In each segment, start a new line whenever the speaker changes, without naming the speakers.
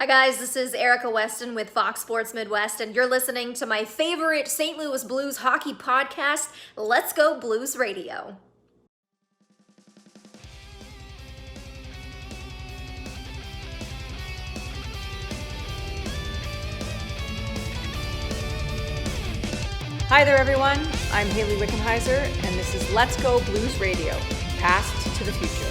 Hi guys, this is Erica Weston with Fox Sports Midwest, and you're listening to my favorite St. Louis Blues hockey podcast, Let's Go Blues Radio.
Hi there, everyone. I'm Haley Wickenheiser, and this is Let's Go Blues Radio, Past to the Future.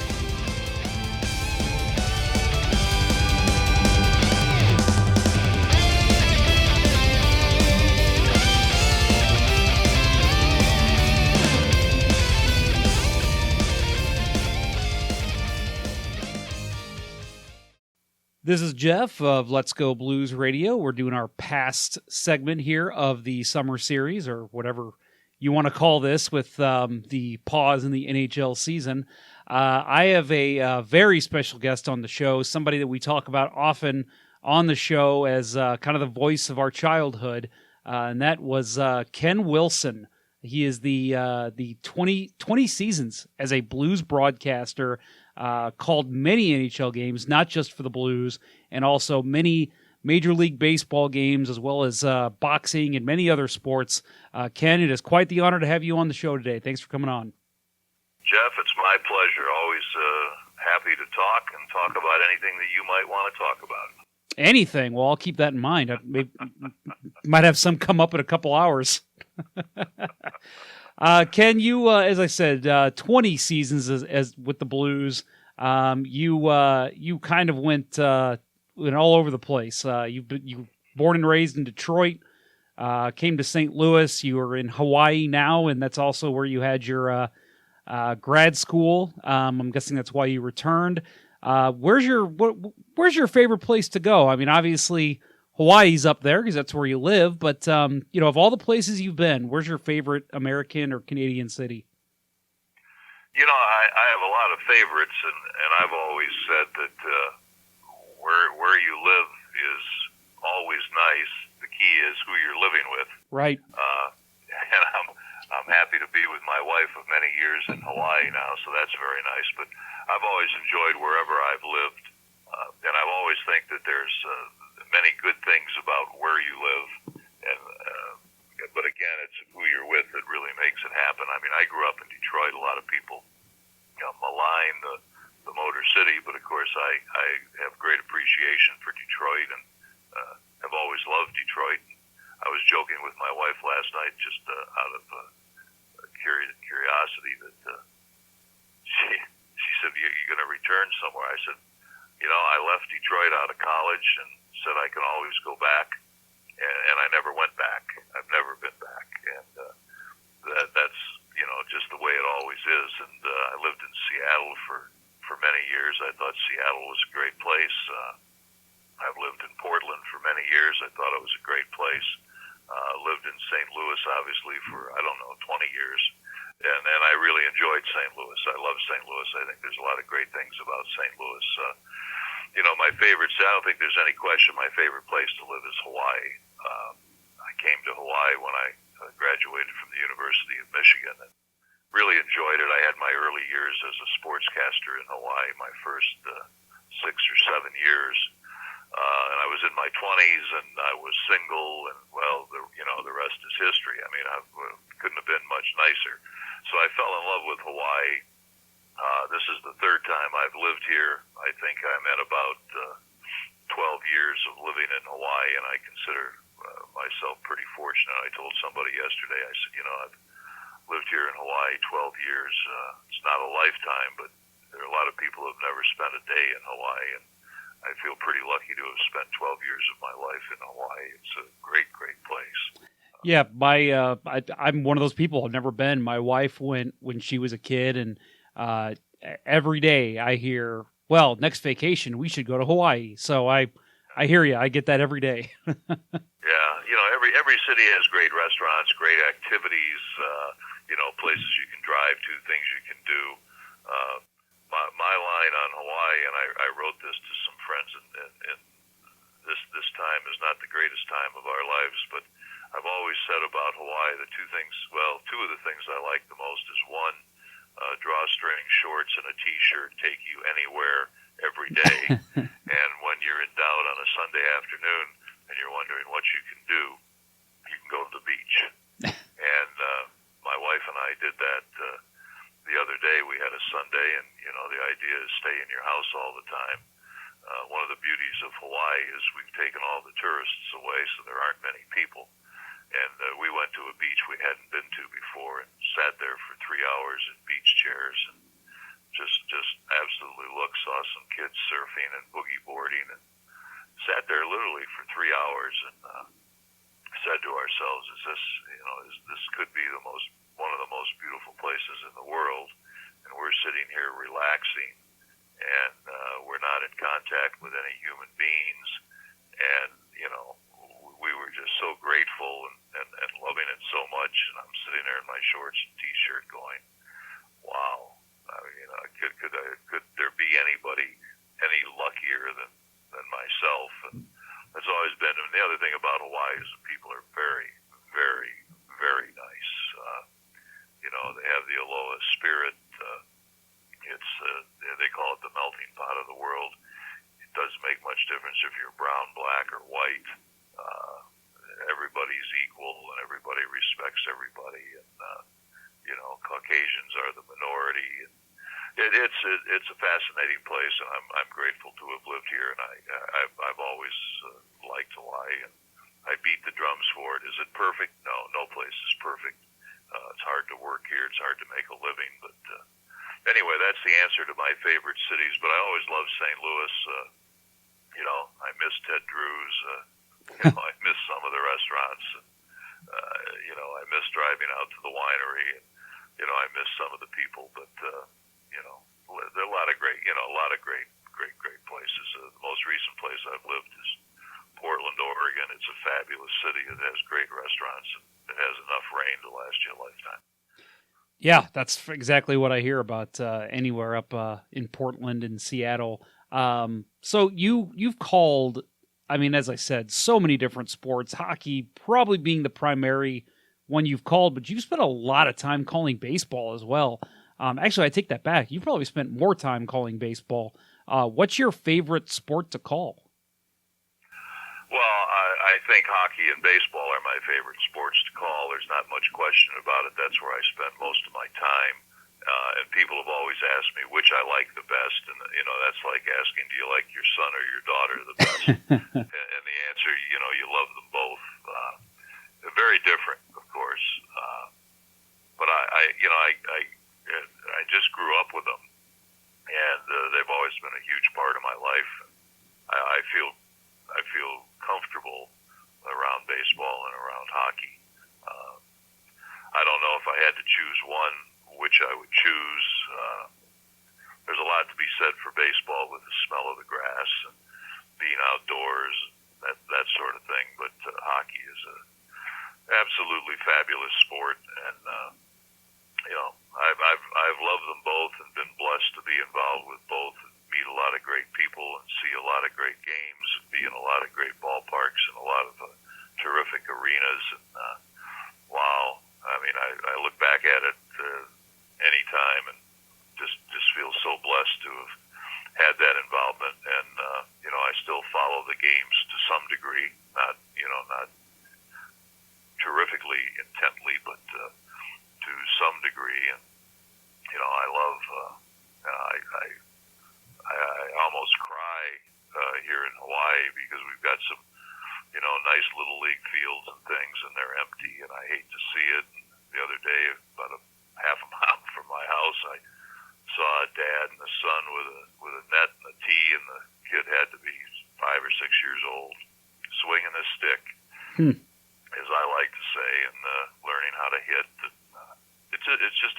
This is Jeff of Let's Go Blues Radio. We're doing our past segment here of the summer series, or whatever you want to call this, with the pause in the NHL season. I have a very special guest on the show, somebody that we talk about often on the show as kind of the voice of our childhood, and that was Ken Wilson. He is the 20 seasons as a Blues broadcaster, called many NHL games, not just for the Blues, and also many Major League Baseball games, as well as boxing and many other sports. Ken, it is quite the honor to have you on the show today. Thanks for coming on.
Jeff, it's my pleasure. Always happy to talk about anything that you might want to talk about.
Anything. Well, I'll keep that in mind. Might have some come up in a couple hours. Ken, you, as I said, 20 seasons as with the Blues. You kind of went all over the place. You born and raised in Detroit, came to St. Louis. You are in Hawaii now, and that's also where you had your grad school. I'm guessing that's why you returned. Where's your favorite place to go? I mean, obviously Hawaii's up there because that's where you live, but of all the places you've been, where's your favorite American or Canadian city?
I have a lot of favorites, and I've always said that where you live is always nice. The key is who you're living with.
Right.
And I'm happy to be with my wife of many years in Hawaii now, so that's very nice. But I've always enjoyed wherever I've lived, and I've always think that there's many good things about where you live, but again, it's who you're with that really makes it happen. I mean, I grew up in Detroit. A lot of people malign the Motor City, but of course I have great appreciation for Detroit and have always loved Detroit. I was joking with my wife last night, just out of curiosity, that she said, "You're going to return somewhere?" I said, I left Detroit out of college and said I can always go back, and I never went back. I've never been back, and that's just the way it always is. And I lived in Seattle for many years. I thought Seattle was a great place. I've lived in Portland for many years. I thought it was a great place. Lived in St. Louis, obviously, for 20 years, and I really enjoyed St. Louis. I love St. Louis. I think there's a lot of great things about St. Louis. My favorites, I don't think there's any question, my favorite place to live is Hawaii. I came to Hawaii when I graduated from the University of Michigan and really enjoyed it. I had my early years as a sportscaster in Hawaii, my first 6 or 7 years. And I was in my 20s, and I was single, and, the rest is history. I mean, I couldn't have been much nicer. So I fell in love with Hawaii. This is the third time I've lived here. I think I'm at about 12 years of living in Hawaii, and I consider myself pretty fortunate. I told somebody yesterday, I said, I've lived here in Hawaii 12 years. It's not a lifetime, but there are a lot of people who have never spent a day in Hawaii, and I feel pretty lucky to have spent 12 years of my life in Hawaii. It's a great, great place.
Yeah, I'm one of those people. I've never been. My wife went when she was a kid, and every day I hear, well, next vacation we should go to Hawaii. So I hear you. I get that every day.
Yeah, every city has great restaurants, great activities, places you can drive to, things you can do. My line on Hawaii, and I wrote this to some friends, and this time is not the greatest time of our lives, but I've always said about Hawaii the two of the things I like the most is, one, drawstring shorts and a T-shirt take you anywhere every day. And when you're in doubt on a Sunday afternoon and you're wondering what you can do, you can go to the beach. And my wife and I did that the other day. We had a Sunday, and the idea is stay in your house all the time. One of the beauties of Hawaii is we've taken all the tourists away, so there aren't many people. And we went to a beach we hadn't been to before and sat there for 3 hours in beach chairs and just absolutely saw some kids surfing and boogie boarding, and sat there literally for 3 hours and said to ourselves, this could be one of the most beautiful places in the world, and we're sitting here relaxing, and we're not in contact with any human beings, and we were just so grateful and loving it so much. And I'm sitting there in my shorts and t-shirt going, wow, could there be anybody any luckier than myself? And that's always been. And the other thing about Hawaii is that people are very, very, very nice. They have the aloha spirit. They call it the melting pot of the world. It doesn't make much difference if you're brown, black, or white. Everybody's equal, and everybody respects everybody. And Caucasians are the minority. And it's a fascinating place, and I'm grateful to have lived here. And I've always liked Hawaii, and I beat the drums for it. Is it perfect? No place is perfect. It's hard to work here. It's hard to make a living. But anyway, that's the answer to my favorite cities. But I always loved St. Louis. I miss Ted Drew's. I miss some of the restaurants. And, I miss driving out to the winery. And, I miss some of the people. But, there are a lot of great places. The most recent place I've lived is Portland, Oregon. It's a fabulous city. It has great restaurants. And it has enough rain to last you a lifetime.
Yeah, that's exactly what I hear about anywhere up in Portland and Seattle. So you've called, as I said, so many different sports, hockey probably being the primary one you've called, but you've spent a lot of time calling baseball as well. Actually, I take that back. You probably spent more time calling baseball. What's your favorite sport to call?
Well, I think hockey and baseball are my favorite sports to call. There's not much question about it. That's where I spend most of my time. And people have always asked me which I like the best. And, that's like asking, do you like your son or your daughter the best? and the answer, you love them both. They're very different, of course. But I just grew up with them. And they've always been a huge part of my life. I feel comfortable around baseball and around hockey. I don't know if I had to choose one, which I would choose. There's a lot to be said for baseball with the smell of the grass and being outdoors, that sort of thing. But hockey is a absolutely fabulous sport, and I've loved them both and been blessed to be involved with both. Meet a lot of great people and see a lot of great games and be in a lot of great ballparks and a lot of terrific arenas. And wow, I look back at it any time and just feel so blessed to have had that involvement. And I still follow the games to some degree, not terrifically intently, but to some degree. And I love. I almost cry here in Hawaii because we've got some, nice little league fields and things, and they're empty, and I hate to see it. And the other day, about a half a mile from my house, I saw a dad and a son with a net and a tee, and the kid had to be 5 or 6 years old, swinging a stick, as I like to say, and learning how to hit. And, it's just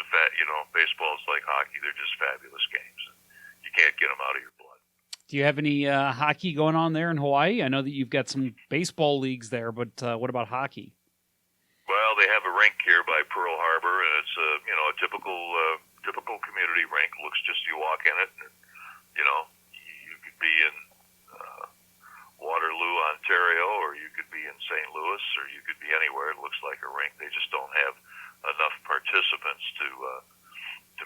baseball is like hockey; they're just fabulous games. You can't get them out of your blood.
Do you have any hockey going on there in Hawaii? I know that you've got some baseball leagues there, but what about hockey?
Well, they have a rink here by Pearl Harbor, and it's a typical community rink. Looks just, you walk in it, and you could be in Waterloo, Ontario, or you could be in St. Louis, or you could be anywhere. It looks like a rink. They just don't have enough participants to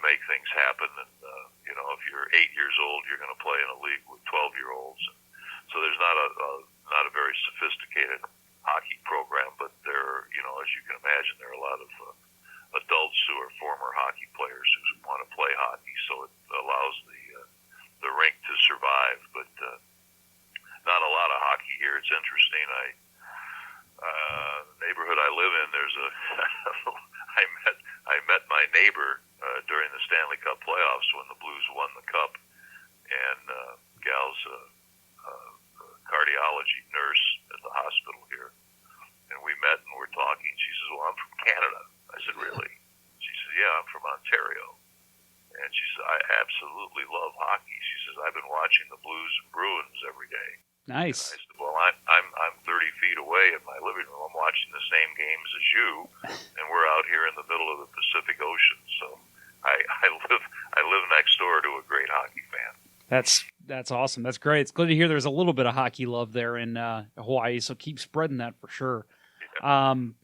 make things happen. And if you're 8 years old, you're going to play in a league with 12-year-olds. So affiliated hockey program, but there, as you can imagine, there are a lot of adults who are former hockey players who want to play hockey, so it allows the rink to survive. But not a lot of hockey here. It's interesting. The neighborhood I live in, there's a I met my neighbor during the Stanley Cup playoffs when the Blues won the cup, and gal's a cardiology nurse at the hospital here, and we met and we're talking. She says, "Well, I'm from Canada." I said, "Really?" She said, "Yeah, I'm from Ontario." And she said, "I absolutely love hockey." She says, "I've been watching the Blues and Bruins every day."
Nice.
And I said, "Well, I'm 30 feet away in my living room. I'm watching the same games as you, and we're out here in the middle of the Pacific Ocean. So I live next door to a great hockey fan."
That's awesome. That's great. It's good to hear there's a little bit of hockey love there in Hawaii, so keep spreading that for sure. Want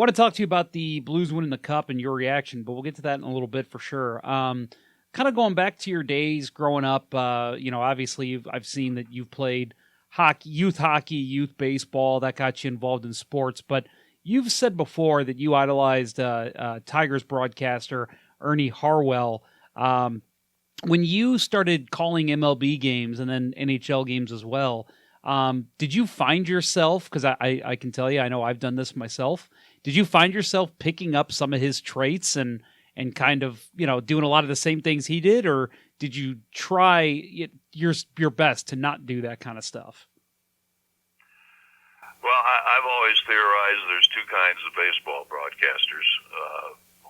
to talk to you about the Blues winning the cup and your reaction, but we'll get to that in a little bit for sure. Kind of going back to your days growing up, obviously I've seen that you've played hockey, youth baseball, that got you involved in sports, but you've said before that you idolized Tigers broadcaster Ernie Harwell. When you started calling MLB games and then NHL games as well, did you find yourself, because I can tell you, I know I've done this myself, did you find yourself picking up some of his traits and kind of, doing a lot of the same things he did, or did you try your best to not do that kind of stuff?
Well, I've always theorized there's two kinds of baseball broadcasters.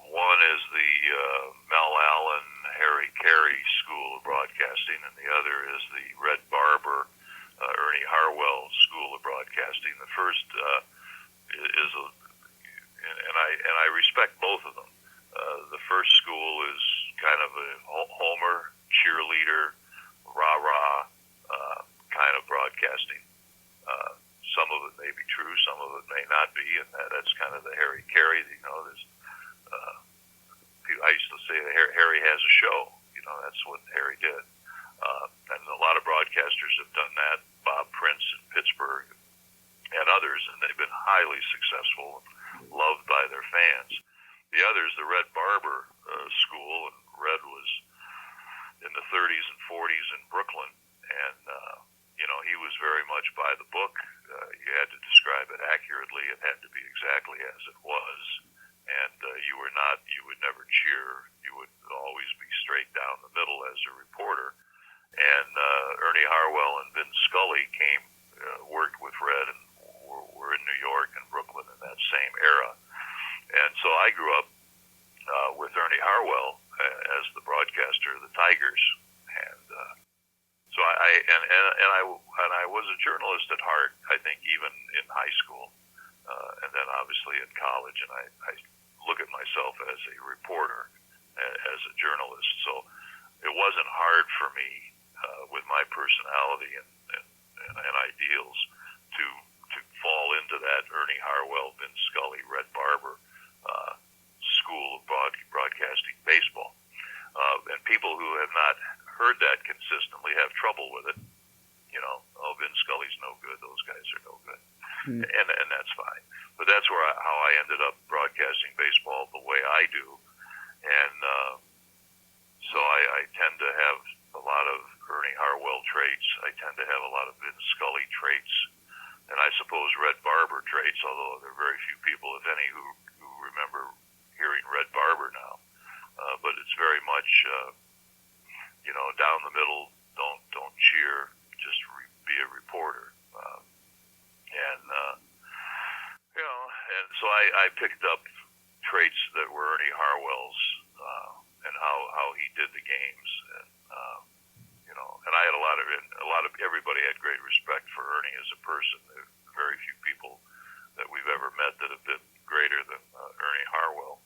One is the Mel Allen, Harry Carey school of broadcasting, and the other is the Red Barber, Ernie Harwell school of broadcasting. The first is and I respect both of them. The first school is kind of a homer, cheerleader, rah-rah kind of broadcasting. Some of it may be true, some of it may not be, and that's kind of the Harry Carey. There's I used to say that Harry has a show. That's what Harry did. And a lot of broadcasters have done that. Bob Prince in Pittsburgh and others, and they've been highly successful, loved by their fans. The other is the Red Barber school, and Red was in the 30s and 40s in Brooklyn, and he was very much by the book. You had to describe it accurately. It had to be exactly as it was, and you would never cheer. You would always be straight down the middle as a reporter. And Ernie Harwell and Vin Scully worked with Red, and were in New York and Brooklyn in that same era. And so I grew up with Ernie Harwell as the broadcaster of the Tigers, and so I was a journalist at heart. I think even in high school, and then obviously in college. And I look at myself as a reporter, as a journalist. So it wasn't hard for me with my personality and ideals to fall into that Ernie Harwell, Vin Scully, Red Barber school of broadcasting baseball. And people who have not heard that consistently have trouble with it. Vin Scully's no good, those guys are no good. And that's fine. But that's how I ended up broadcasting baseball the way I do. And so I tend to have a lot of Ernie Harwell traits. I tend to have a lot of Vin Scully traits. And I suppose Red Barber traits, although there are very few people, if any, who remember hearing Red Barber now. But it's very much, down the middle, don't cheer, just be a reporter. And so I picked up traits that were Ernie Harwell's, and how he did the games. And I had a lot of everybody had great respect for Ernie as a person. There are very few people that we've ever met that have been greater than Ernie Harwell.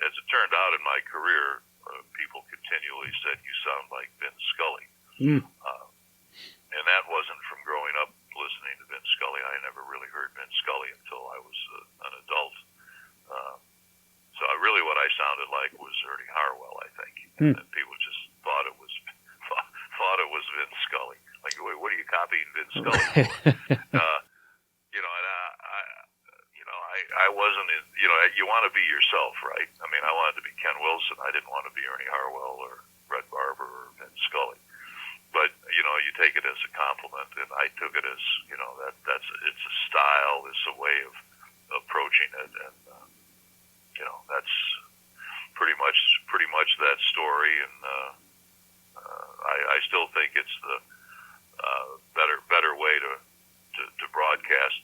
As it turned out in my career, people continually said, "You sound like Vin Scully." And that wasn't from growing up listening to Vin Scully. I never really heard Vin Scully until I was an adult. So really what I sounded like was Ernie Harwell, I think. And people just thought it was Vin Scully. Like, wait, what are you copying Vin Scully for? I wasn't, you want to be yourself, right? I mean, I wanted to be Ken Wilson. I didn't want to be Ernie Harwell or Red Barber or Vince Scully. But, you take it as a compliment, and I took it as, it's a style, it's a way of approaching it, and, that's pretty much that story, and I still think it's the better way to broadcast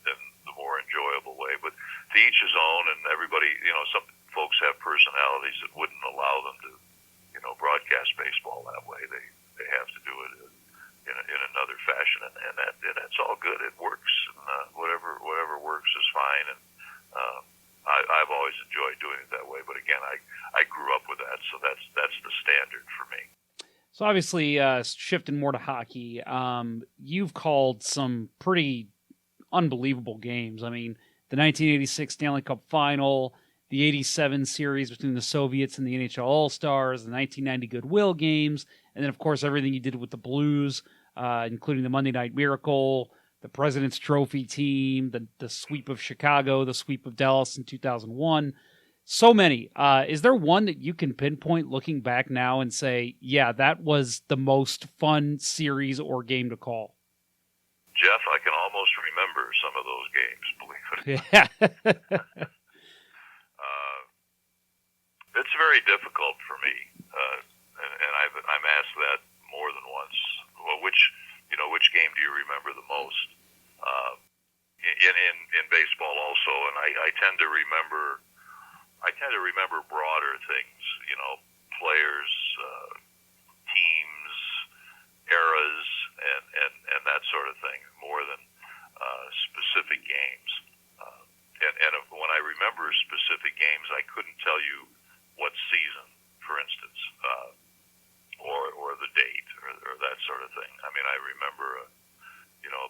than the more enjoyable way. But to each his own, and everybody, some folks have personalities that wouldn't allow them to, broadcast baseball that way. They have to do it in another fashion, and that's all good. It works, and whatever works is fine. And I've always enjoyed doing it that way. But again, I grew up with that, so that's the standard for me.
So obviously, shifting more to hockey, you've called some pretty unbelievable games. I mean, the 1986 Stanley Cup Final, the 87 series between the Soviets and the NHL All-Stars, the 1990 Goodwill games, and then, of course, everything you did with the Blues, including the Monday Night Miracle, the President's Trophy team, the sweep of Chicago, the sweep of Dallas in 2001. So many. Is there one that you can pinpoint looking back now and say, yeah, that was the most fun series or game to call?
Jeff, I can almost remember some of those games, believe it or not.
Yeah.
It's very difficult for me, and I'm asked that more than once. Well, which game do you remember the most? In baseball also, and I tend to remember broader things, players, teams, eras, and that sort of thing, more than specific games. And when I remember specific games, I couldn't tell you what season, for instance, or the date, or that sort of thing. I mean, I remember a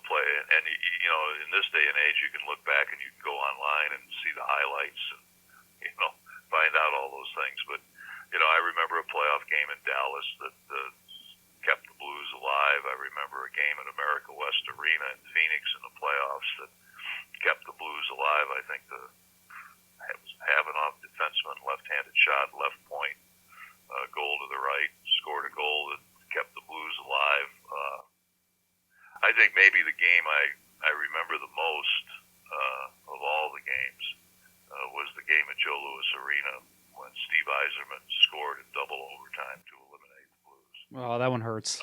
play, and in this day and age, you can look back and you can go online and see the highlights and find out all those things. But I remember a playoff game in Dallas that kept the Blues alive. I remember a game at America West Arena in Phoenix in the playoffs that kept the Blues alive. I think it was Havanoff defenseman, left-handed shot, left point, goal to the right, scored a goal that kept the Blues alive. I think maybe the game I remember the most of all the games was the game at Joe Louis Arena when Steve Yzerman scored in double overtime to eliminate the Blues.
Oh, that one hurts.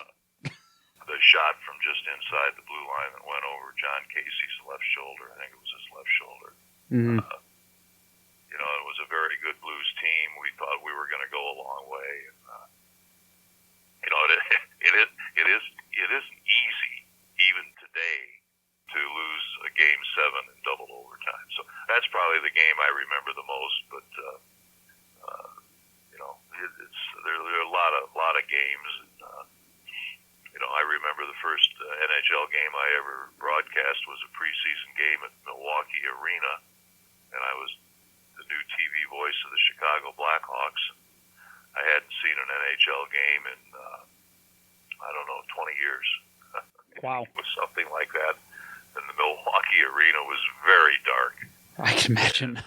The shot from just inside the blue line that went over John Casey's left shoulder. I think it was his left shoulder.
Mm-hmm.
It was a very good Blues team. We thought we were going to go a long way. And, it isn't easy, even today, to lose a Game 7 in double overtime. So that's probably the game I remember the most. But there are a lot of games. And, I remember the first NHL game I ever broadcast was a preseason game at Milwaukee Arena, and I was the new TV voice of the Chicago Blackhawks. I hadn't seen an NHL game in 20 years.
Wow.
It was something like that. And the Milwaukee Arena was very dark.
I can imagine.
And,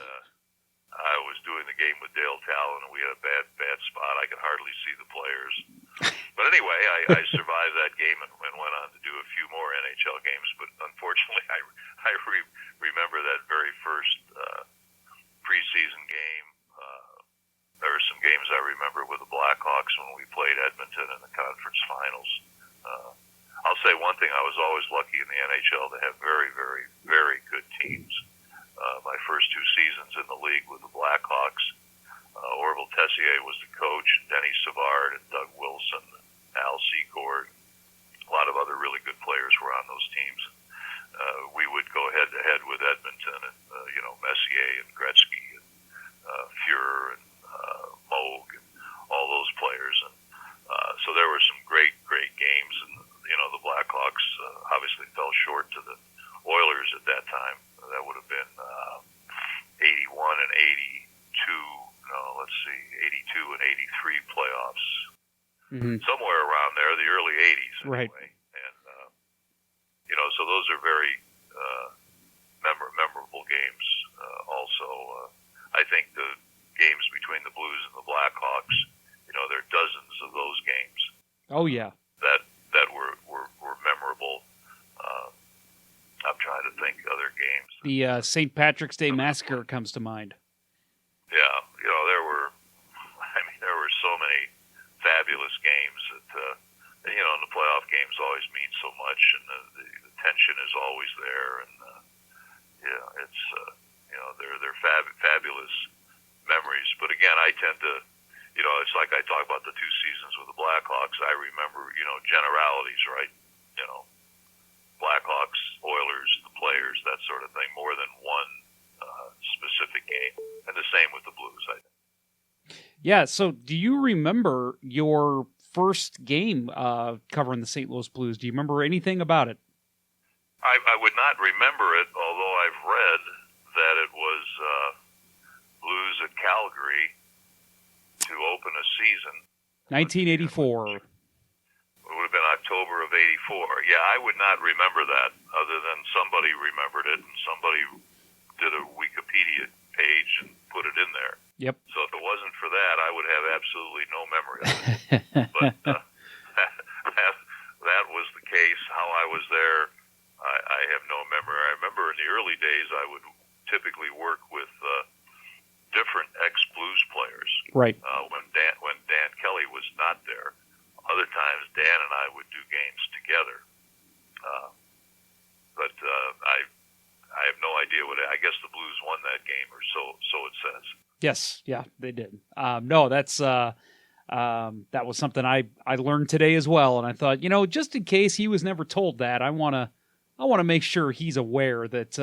I was doing the game with Dale Talon, and we had a bad spot. I could hardly see the players. But anyway, I survived that game and went on to do a few more NHL games. But unfortunately, I remember that very first preseason game. There were some games I remember with the Blackhawks when we played Edmonton in the conference finals. I'll say one thing, I was always lucky in the NHL to have very, very, very good teams. My first two seasons in the league with the Blackhawks, Orville Tessier was the coach, and Denny Savard and Doug Wilson, and Al Secord. A lot of other really good players were on those teams. We would go head-to-head with Edmonton and, Messier and Gretzky and Fuhrer and Moog and all those players. And so there were some great games. And, the Blackhawks obviously fell short to the Oilers at that time. That would have been 81 and 82. No, let's see, 82 and 83 playoffs.
Mm-hmm.
Somewhere around there, the early 80s anyway.
Right.
And, so those are very memorable games also. I think the games between the Blues and the Blackhawks, there are dozens of those games.
Oh yeah.
That were memorable. I'm trying to think other games.
The St. Patrick's Day Massacre comes to mind.
Yeah, there were so many fabulous games that, and the playoff games always mean so much, and the tension is always there, and it's they're fabulous memories. But again, I tend to, it's like I talk about the two seasons with the Blackhawks. I remember, generalities, right? Blackhawks, Oilers, the players, that sort of thing, more than one specific game. And the same with the Blues, I think.
Yeah, so do you remember your first game covering the St. Louis Blues? Do you remember anything about it?
I would not remember it, although I've read that it was Blues at Calgary to open a season.
1984.
It would have been October of '84. Yeah, I would not remember that, other than somebody remembered it, and somebody did a Wikipedia page and put it in there.
Yep.
So if it wasn't for that, I would have absolutely no memory of it. But that was the case. How I was there, I have no memory. I remember in the early days, I would typically work with different ex-Blues players.
Right.
When Dan Kelly was not there. Other times, Dan and I would do games together. But I have no idea I guess the Blues won that game, or so it says.
Yes, yeah, they did. No, that's that was something I learned today as well, and I thought, just in case he was never told that, I want to make sure he's aware that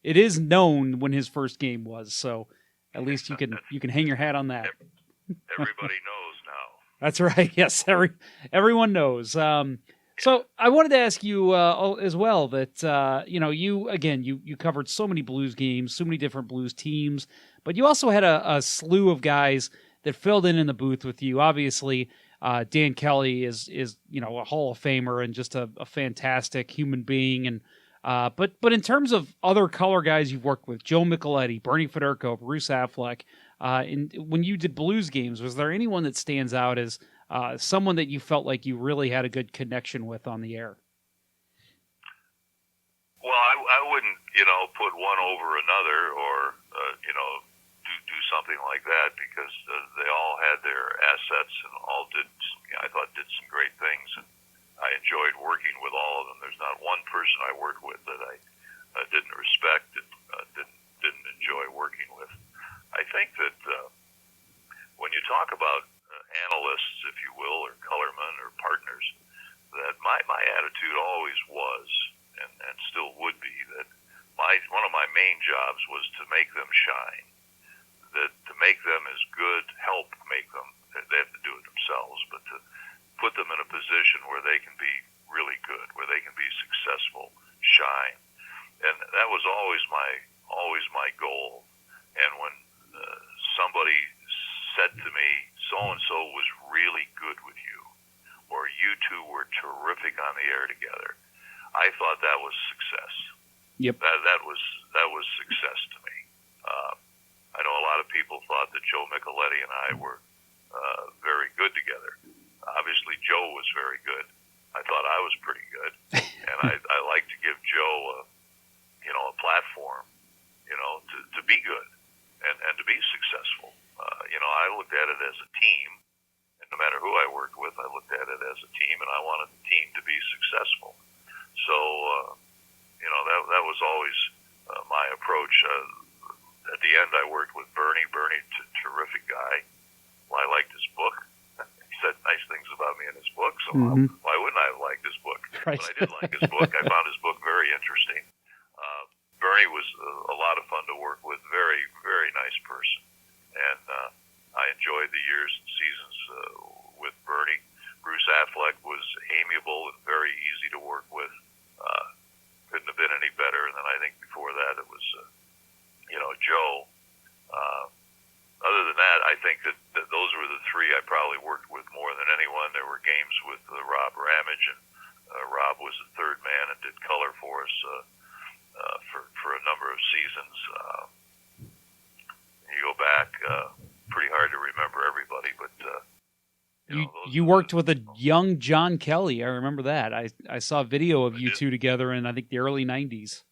it is known when his first game was. So at least you can hang your hat on that.
Everybody knows now.
That's right. Yes, everyone knows. So I wanted to ask you as well that you covered so many Blues games, so many different Blues teams, but you also had a slew of guys that filled in the booth with you. Obviously, Dan Kelly is a Hall of Famer and just a fantastic human being. And but in terms of other color guys you've worked with, Joe Micheletti, Bernie Federko, Bruce Affleck, when you did Blues games, was there anyone that stands out as someone that you felt like you really had a good connection with on the air?
Well, I wouldn't, put one over another, or do something like that, because they all had their assets and all did some great things, and I enjoyed working with all of them. There's not one person I worked with that I didn't respect and didn't enjoy working with. I think that when you talk about analysts, if you will, or colormen or partners, that my attitude always was, and still would be, that one of my main jobs was to make them shine, that to make them as good, help make them, they have to do it themselves, but to put them in a position where they can be really good, where they can be successful, shine. And that was always my goal. And when somebody said to me, so-and-so was really good with you, or you two were terrific on the air together, I thought that was success.
Yep.
That was success to me. I know a lot of people thought that Joe Micheletti and I were very good together. Obviously, Joe was very good. I thought I was pretty good, and I like to give Joe a platform, to be good and to be successful. I looked at it as a team, and no matter who I worked with, I looked at it as a team, and I wanted the team to be successful. So, that was always my approach. At the end, I worked with Bernie. Bernie, terrific guy. Well, I liked his book. He said nice things about me in his book, so why wouldn't I have liked his book?
Right.
But I did like his book. I found his book very interesting. Bernie was a lot of fun to work with. Very, very nice person. And I enjoyed the years and seasons with Bernie. Bruce Affleck was amiable and very easy to work with. Couldn't have been any better. And then I think before that it was, Joe. Other than that, I think that those were the three I probably worked with more than anyone. There were games with Rob Ramage, and Rob was the third man and did color for us for a number of seasons. back. Pretty hard to remember everybody, but
you worked with a young John Kelly. I remember that. I saw a video of you two together in, I think, the early 90s.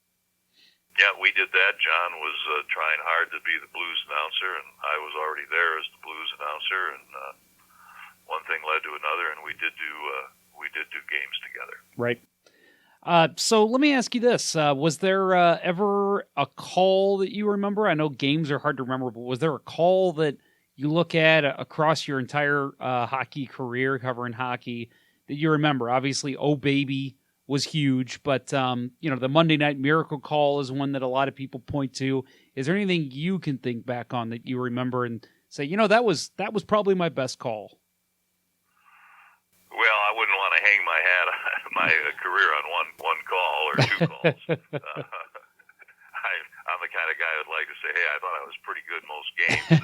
Yeah, we did that. John was trying hard to be the blues announcer, and I was already there as the blues announcer, and one thing led to another, and we did do games together.
Right. So let me ask you this. Was there ever a call that you remember? I know games are hard to remember, but was there a call that you look at across your entire hockey career, covering hockey, that you remember? Obviously, Oh Baby was huge, but the Monday Night Miracle call is one that a lot of people point to. Is there anything you can think back on that you remember and say, that was probably my best call?
Well, I wouldn't want to hang my hat, my career on one call or two calls. I'm the kind of guy who'd like to say, hey, I thought I was pretty good most games.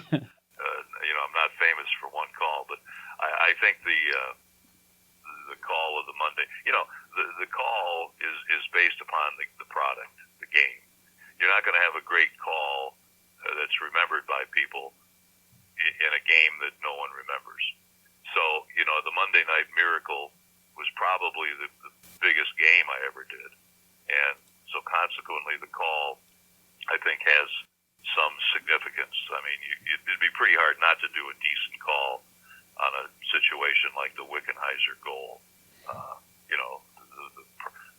I'm not famous for one call, but I think the call of the Monday, the call is based upon the product, the game. You're not going to have a great call that's remembered by people in a game that no one remembers. So, the Monday Night Miracle was probably the biggest game I ever did. And so consequently, the call, I think, has some significance. I mean, it'd be pretty hard not to do a decent call on a situation like the Wickenheiser goal.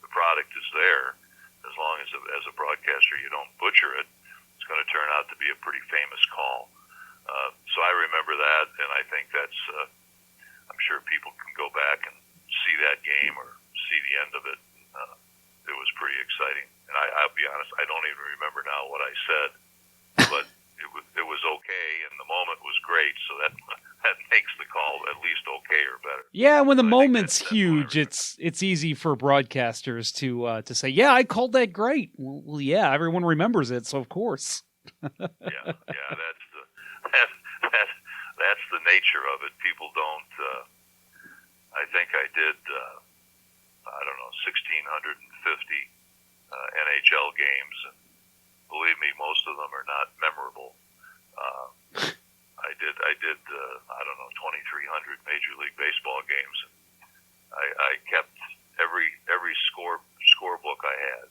The product is there. As long as a broadcaster you don't butcher it, it's going to turn out to be a pretty famous call. So I remember that, and I think that's, I'm sure people can go back and see that game or see the end of it. It was pretty exciting. And I'll be honest, I don't even remember now what I said, but it was okay, and the moment was great, so that makes the call at least okay or better.
Yeah, when the moment's huge, it's easy for broadcasters to say, yeah, I called that great. Well, yeah, everyone remembers it, so of course.
yeah, that's the nature of it. People don't. I think I did 1,650 NHL games, and believe me, most of them are not memorable. I did 2,300 Major League Baseball games. I kept every scorebook I had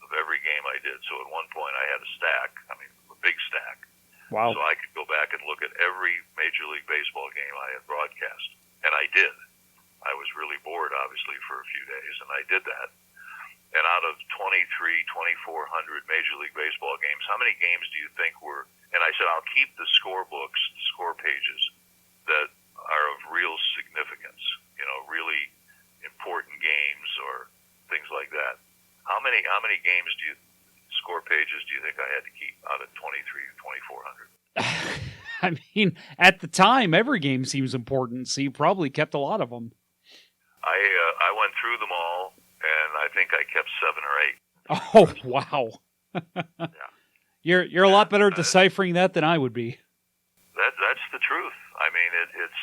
of every game I did. So at one point I had a stack. I mean, a big stack.
Wow.
So I could go back and look at every Major League Baseball game I had broadcast, and I did. I was really bored, obviously, for a few days, and I did that. And out of 2,400 Major League Baseball games, how many games do you think were? And I said, I'll keep the scorebooks, the score pages that are of real significance, really important games or things like that. How many games score pages do you think I had to keep out of 2,400?
I mean, at the time, every game seems important, so you probably kept a lot of them.
I went through them all, and I think I kept 7 or 8.
Oh, wow.
Yeah.
You're a lot better at deciphering that than I would be.
That's the truth. I mean, it's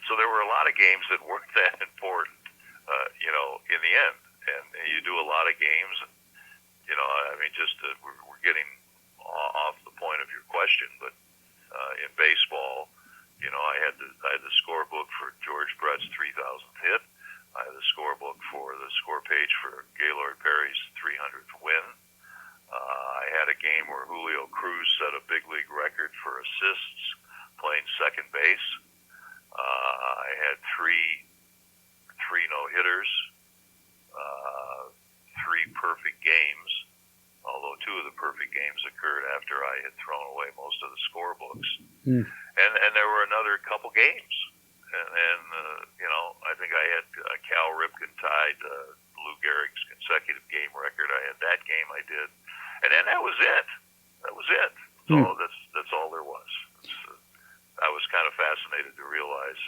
so there were a lot of games that weren't that important, in the end. And you do a lot of games, and we're getting off the point of your question, but in baseball, I had the scorebook for George Brett's 3,000th hit. I had the scorebook for the score page for Gaylord Perry's 300th win. I had a game where Julio Cruz set a big league record for assists playing second base. I had three no-hitters, 3 perfect games, although 2 of the perfect games occurred after I had thrown away most of the scorebooks. And there were another couple games. And I think I had Cal Ripken tied Lou Gehrig's consecutive game record. I had that game I did. And then that was it. So that's all there was. I was kind of fascinated to realize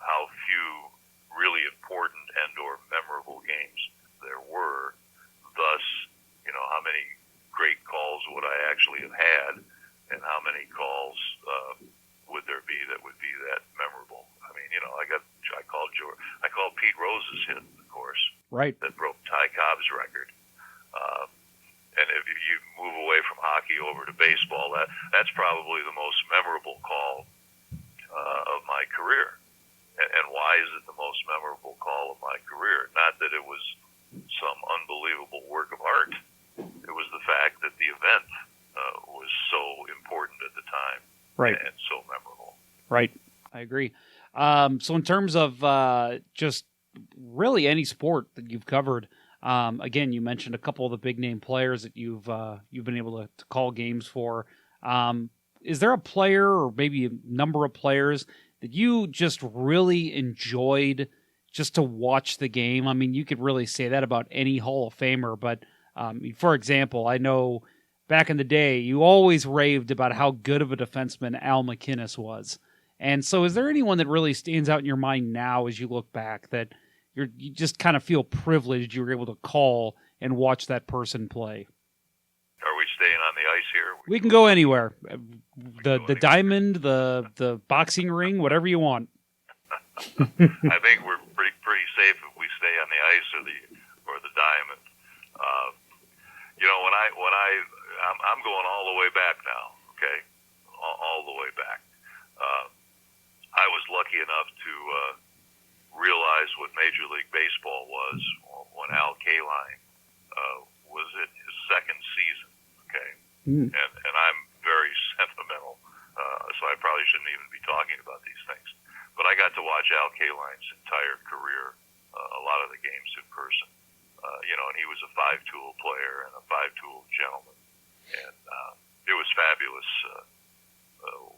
how few really important and or memorable games there were. Thus, how many great calls would I actually have had, and how many calls would there be that would be that memorable? I mean, I called Pete Rose's hit, of course,
right,
that broke Ty Cobb's record. And if you move away from hockey over to baseball. That's probably the most memorable call of my career. And why is it the most memorable call of my career? Not that it was some unbelievable work of art. It was the fact that the event was so important at the time,
right,
and so memorable.
Right, I agree. So in terms of just really any sport that you've covered, again, you mentioned a couple of the big name players that you've been able to call games for. Is there a player or maybe a number of players that you just really enjoyed just to watch the game? I mean, you could really say that about any Hall of Famer, but for example, I know back in the day, you always raved about how good of a defenseman Al Macinnis was. And so is there anyone that really stands out in your mind now as you look back that you just kind of feel privileged you were able to call and watch that person play?
Are we staying on the ice here?
We can go anywhere. The diamond, the boxing ring, whatever you want.
I think we're pretty safe if we stay on the ice or the diamond. I'm going all the way back now. Okay, all the way back. I was lucky enough to realize what Major League Baseball was when Al Kaline was in his second season. Okay, and I'm very sentimental, so I probably shouldn't even be talking about these things. But I got to watch Al Kaline's entire career, a lot of the games in person. And he was a five-tool player and a five-tool gentleman, and it was fabulous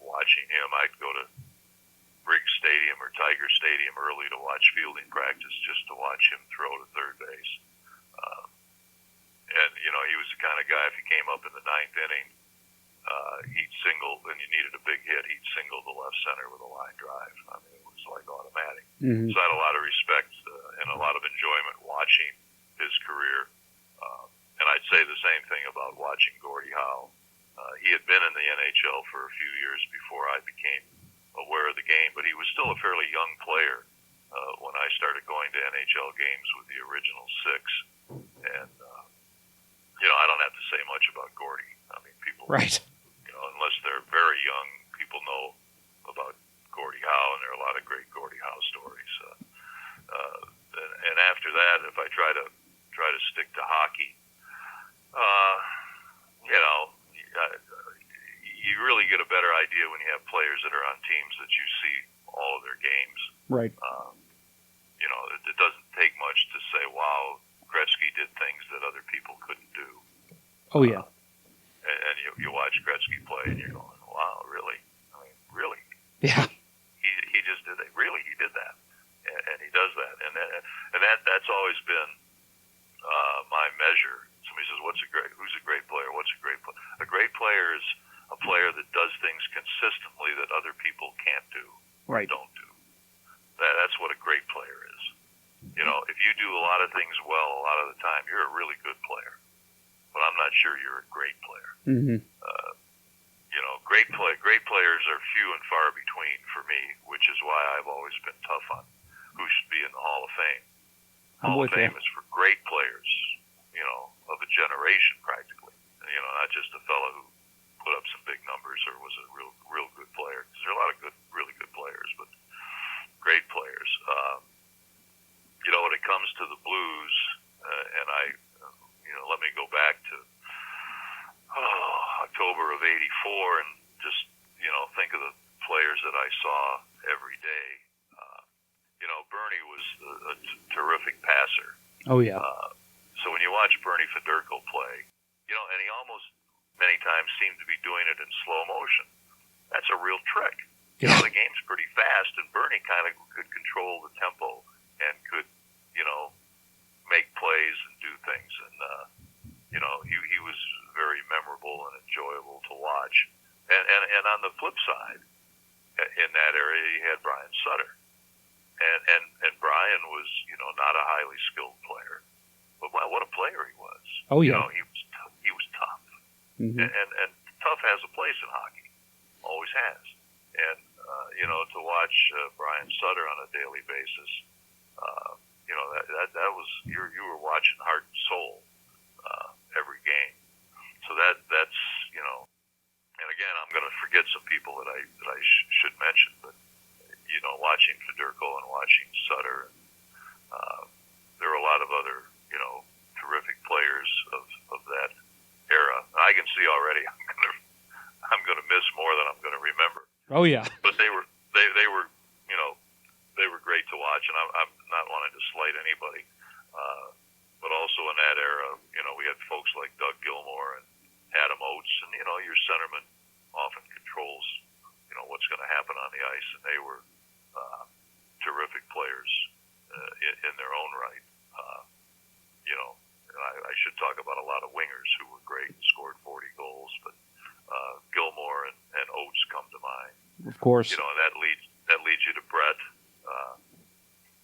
watching him. I'd go to Briggs Stadium or Tiger Stadium early to watch fielding practice just to watch him throw to third base. And he was the kind of guy, if he came up in the ninth inning, he'd single, and you needed a big hit, he'd single the left center with a line drive. I mean, it was like automatic.
Mm-hmm.
So I had a lot of respect and a lot of enjoyment watching his career. And I'd say the same thing about watching Gordie Howe. He had been in the NHL for a few years before I became aware of the game, but he was still a fairly young player when I started going to NHL games with the original six. And, I don't have to say much about Gordie. I mean, people,
right,
unless they're very young, people know about Gordie Howe, and there are a lot of great Gordie Howe stories. And after that, if I try to stick to hockey, you really get a better idea when you have players that are on teams that you see all of their games.
Right.
It doesn't take much to say, wow, Gretzky did things that other people couldn't do.
Oh, yeah.
And you watch Gretzky play, and you're going, wow, really? I mean, really?
Yeah.
He just did it. Really, he did that. And he does that. And that's always been my measure. Somebody says, who's a great player? What's a great player? A great player is a player that does things consistently that other people can't do,
right,
don't do. That's what a great player is. If you do a lot of things well a lot of the time, you're a really good player. But I'm not sure you're a great player.
Mm-hmm.
Great players are few and far between for me, which is why I've always been tough on who should be in the Hall of Fame. Hall of Fame is for great players, of a generation practically. Not just a fellow who put up some big numbers or was a real good player. Because there are a lot of really good players, but great players. When it comes to the Blues, and let me go back to October of '84 and just think of the players that I saw every day. Bernie was a terrific passer.
Oh, yeah.
So when you watch Bernie Federko play, and he almost many times seemed to be doing it in slow motion. That's a real trick.
Yeah.
The game's pretty fast, and Bernie kind of could control the tempo and could, make plays and do things. And, he was very memorable and enjoyable to watch. And on the flip side, in that area, you had Brian Sutter. And Brian was, not a highly skilled player, but wow, what a player he was.
Oh, yeah.
He was tough.
Mm-hmm.
And tough has a place in hockey, always has. And to watch Brian Sutter on a daily basis, that was you were watching heart and soul every game. So that's and again, I'm going to forget some people that I should mention, but watching Federko and watching Sutter, there are a lot of other terrific players of that era. I can see already I'm going to miss more than I'm going to remember.
Oh yeah.
But they were they were great to watch, and I'm not wanting to slight anybody. But also in that era, we had folks like Doug Gilmore and Adam Oates, and your centerman often controls what's going to happen on the ice, and they were terrific players in their own right. And I should talk about a lot of wingers who were great and scored 40 goals, but Gilmore and Oates come to mind.
Of course.
And that leads you to Brett.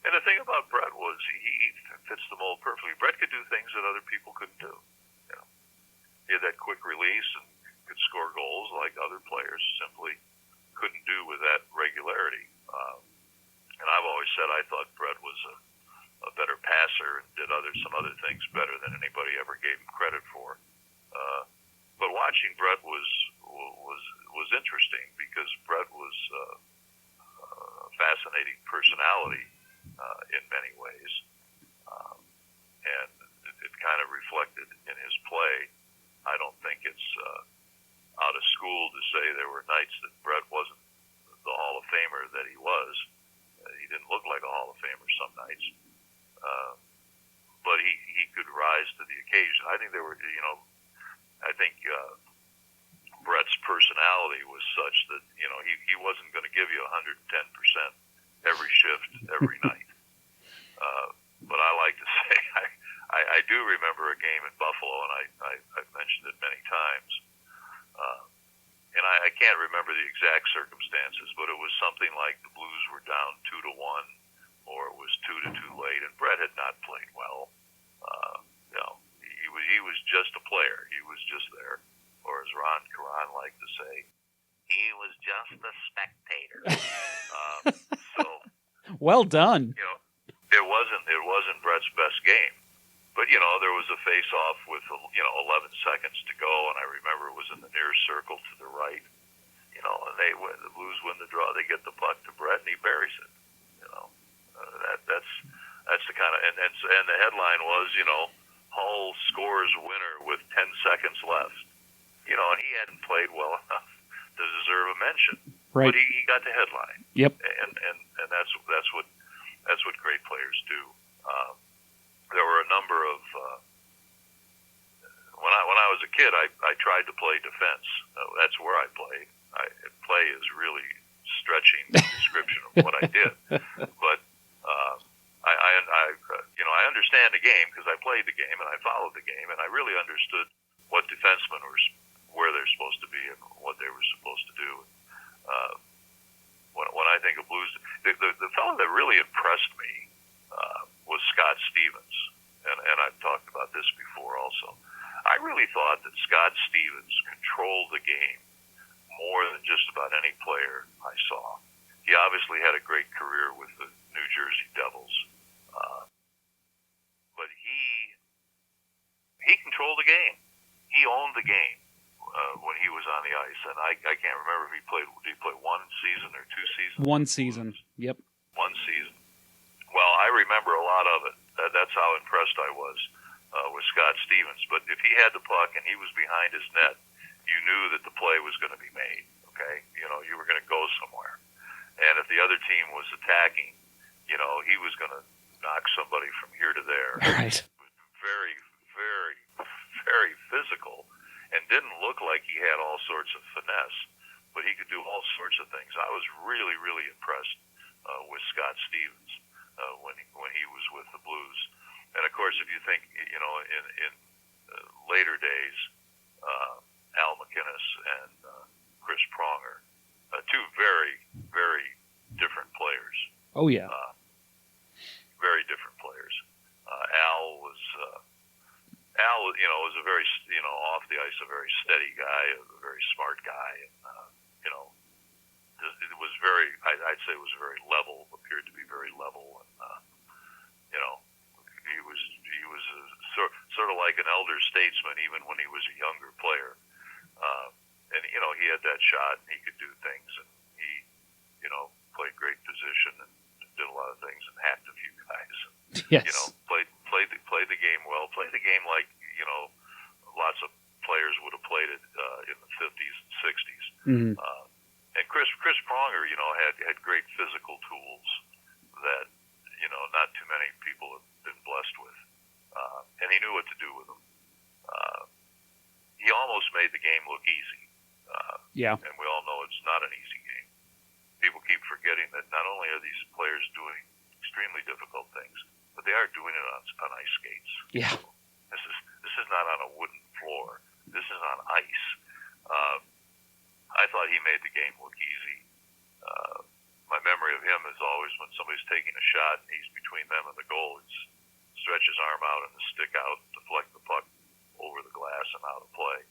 And the thing about Brett was he fits the mold perfectly. Brett could do things that other people couldn't do. He had that quick release and could score goals like other players simply couldn't do with that regularity. And I've always said I thought Brett was a better passer and did some other things better than anybody ever gave him credit for. But watching Brett was interesting because Brett was a fascinating personality in many ways, and it kind of reflected in his play. I don't think it's out of school to say there were nights that Brett wasn't the Hall of Famer that he was. He didn't look like a Hall of Famer some nights, but he could rise to the occasion. I think there were, I think Brett's personality was such that he wasn't going to give you 110% every shift every night. But I like to say I do remember a game in Buffalo, and I've mentioned it many times. And I can't remember the exact circumstances, but it was something like the Blues were down 2-1, or it was 2-2 late, and Brett had not played well. He was just a player. He was just there, or as Ron Caron liked to say, he was just a spectator. So
well done.
It wasn't Brett's best game. But, there was a face-off with, 11 seconds to go, and I remember it was in the near circle to the right. And the Blues win the draw. They get the puck to Brett, and he buries it. That's the kind of, and the headline was, Hull scores winner with 10 seconds left. And he hadn't played well enough to deserve a mention.
Right.
But he got the headline.
Yep.
And that's what great players do. There were a number of when I was a kid, I tried to play defense. That's where I played. Play is really stretching the description of what I did, but I understand the game because I played the game and I followed the game, and I really understood what defensemen where they're supposed to be and what they were supposed to do. When I think of Blues, the fellow that really impressed me was Scott Stevens, and I've talked about this before also. I really thought that Scott Stevens controlled the game more than just about any player I saw. He obviously had a great career with the New Jersey Devils, but he controlled the game. He owned the game when he was on the ice, and I can't remember if did he play one season or two seasons?
One season, yep.
One season. Well, I remember a lot of it. That's how impressed I was with Scott Stevens. But if he had the puck and he was behind his net, you knew that the play was going to be made, okay? You were going to go somewhere. And if the other team was attacking, he was going to knock somebody from here to there.
Right.
Very, very, very physical, and didn't look like he had all sorts of finesse, but he could do all sorts of things. I was really, really impressed with Scott Stevens when he was with the Blues. And of course, if you think, in later days, Al Macinnis and Chris Pronger, two very, very different players.
Oh yeah.
Very different players. Al was a very, off the ice, a very steady guy, a very smart guy, and it was very, I'd say it was very level, appeared to be very level, and he was sort of like like an elder statesman, even when he was a younger player. And he had that shot, and he could do things, and he, played great position and did a lot of things, and hacked a few guys.
Yes.
Played the game well. Played the game like lots of players would have played it in the 50s and 60s.
Mm-hmm.
And Chris Pronger, had great physical tools that not too many people have been blessed with, and he knew what to do with them. He almost made the game look easy.
Yeah.
And we all know it's not an easy game. People keep forgetting that not only are these players doing extremely difficult things, but they are doing it on ice skates.
Yeah.
This is not on a wooden floor. This is on ice. I thought he made the game look easy. My memory of him is always when somebody's taking a shot and he's between them and the goal, it's stretch his arm out and the stick out, deflect the puck over the glass and out of play.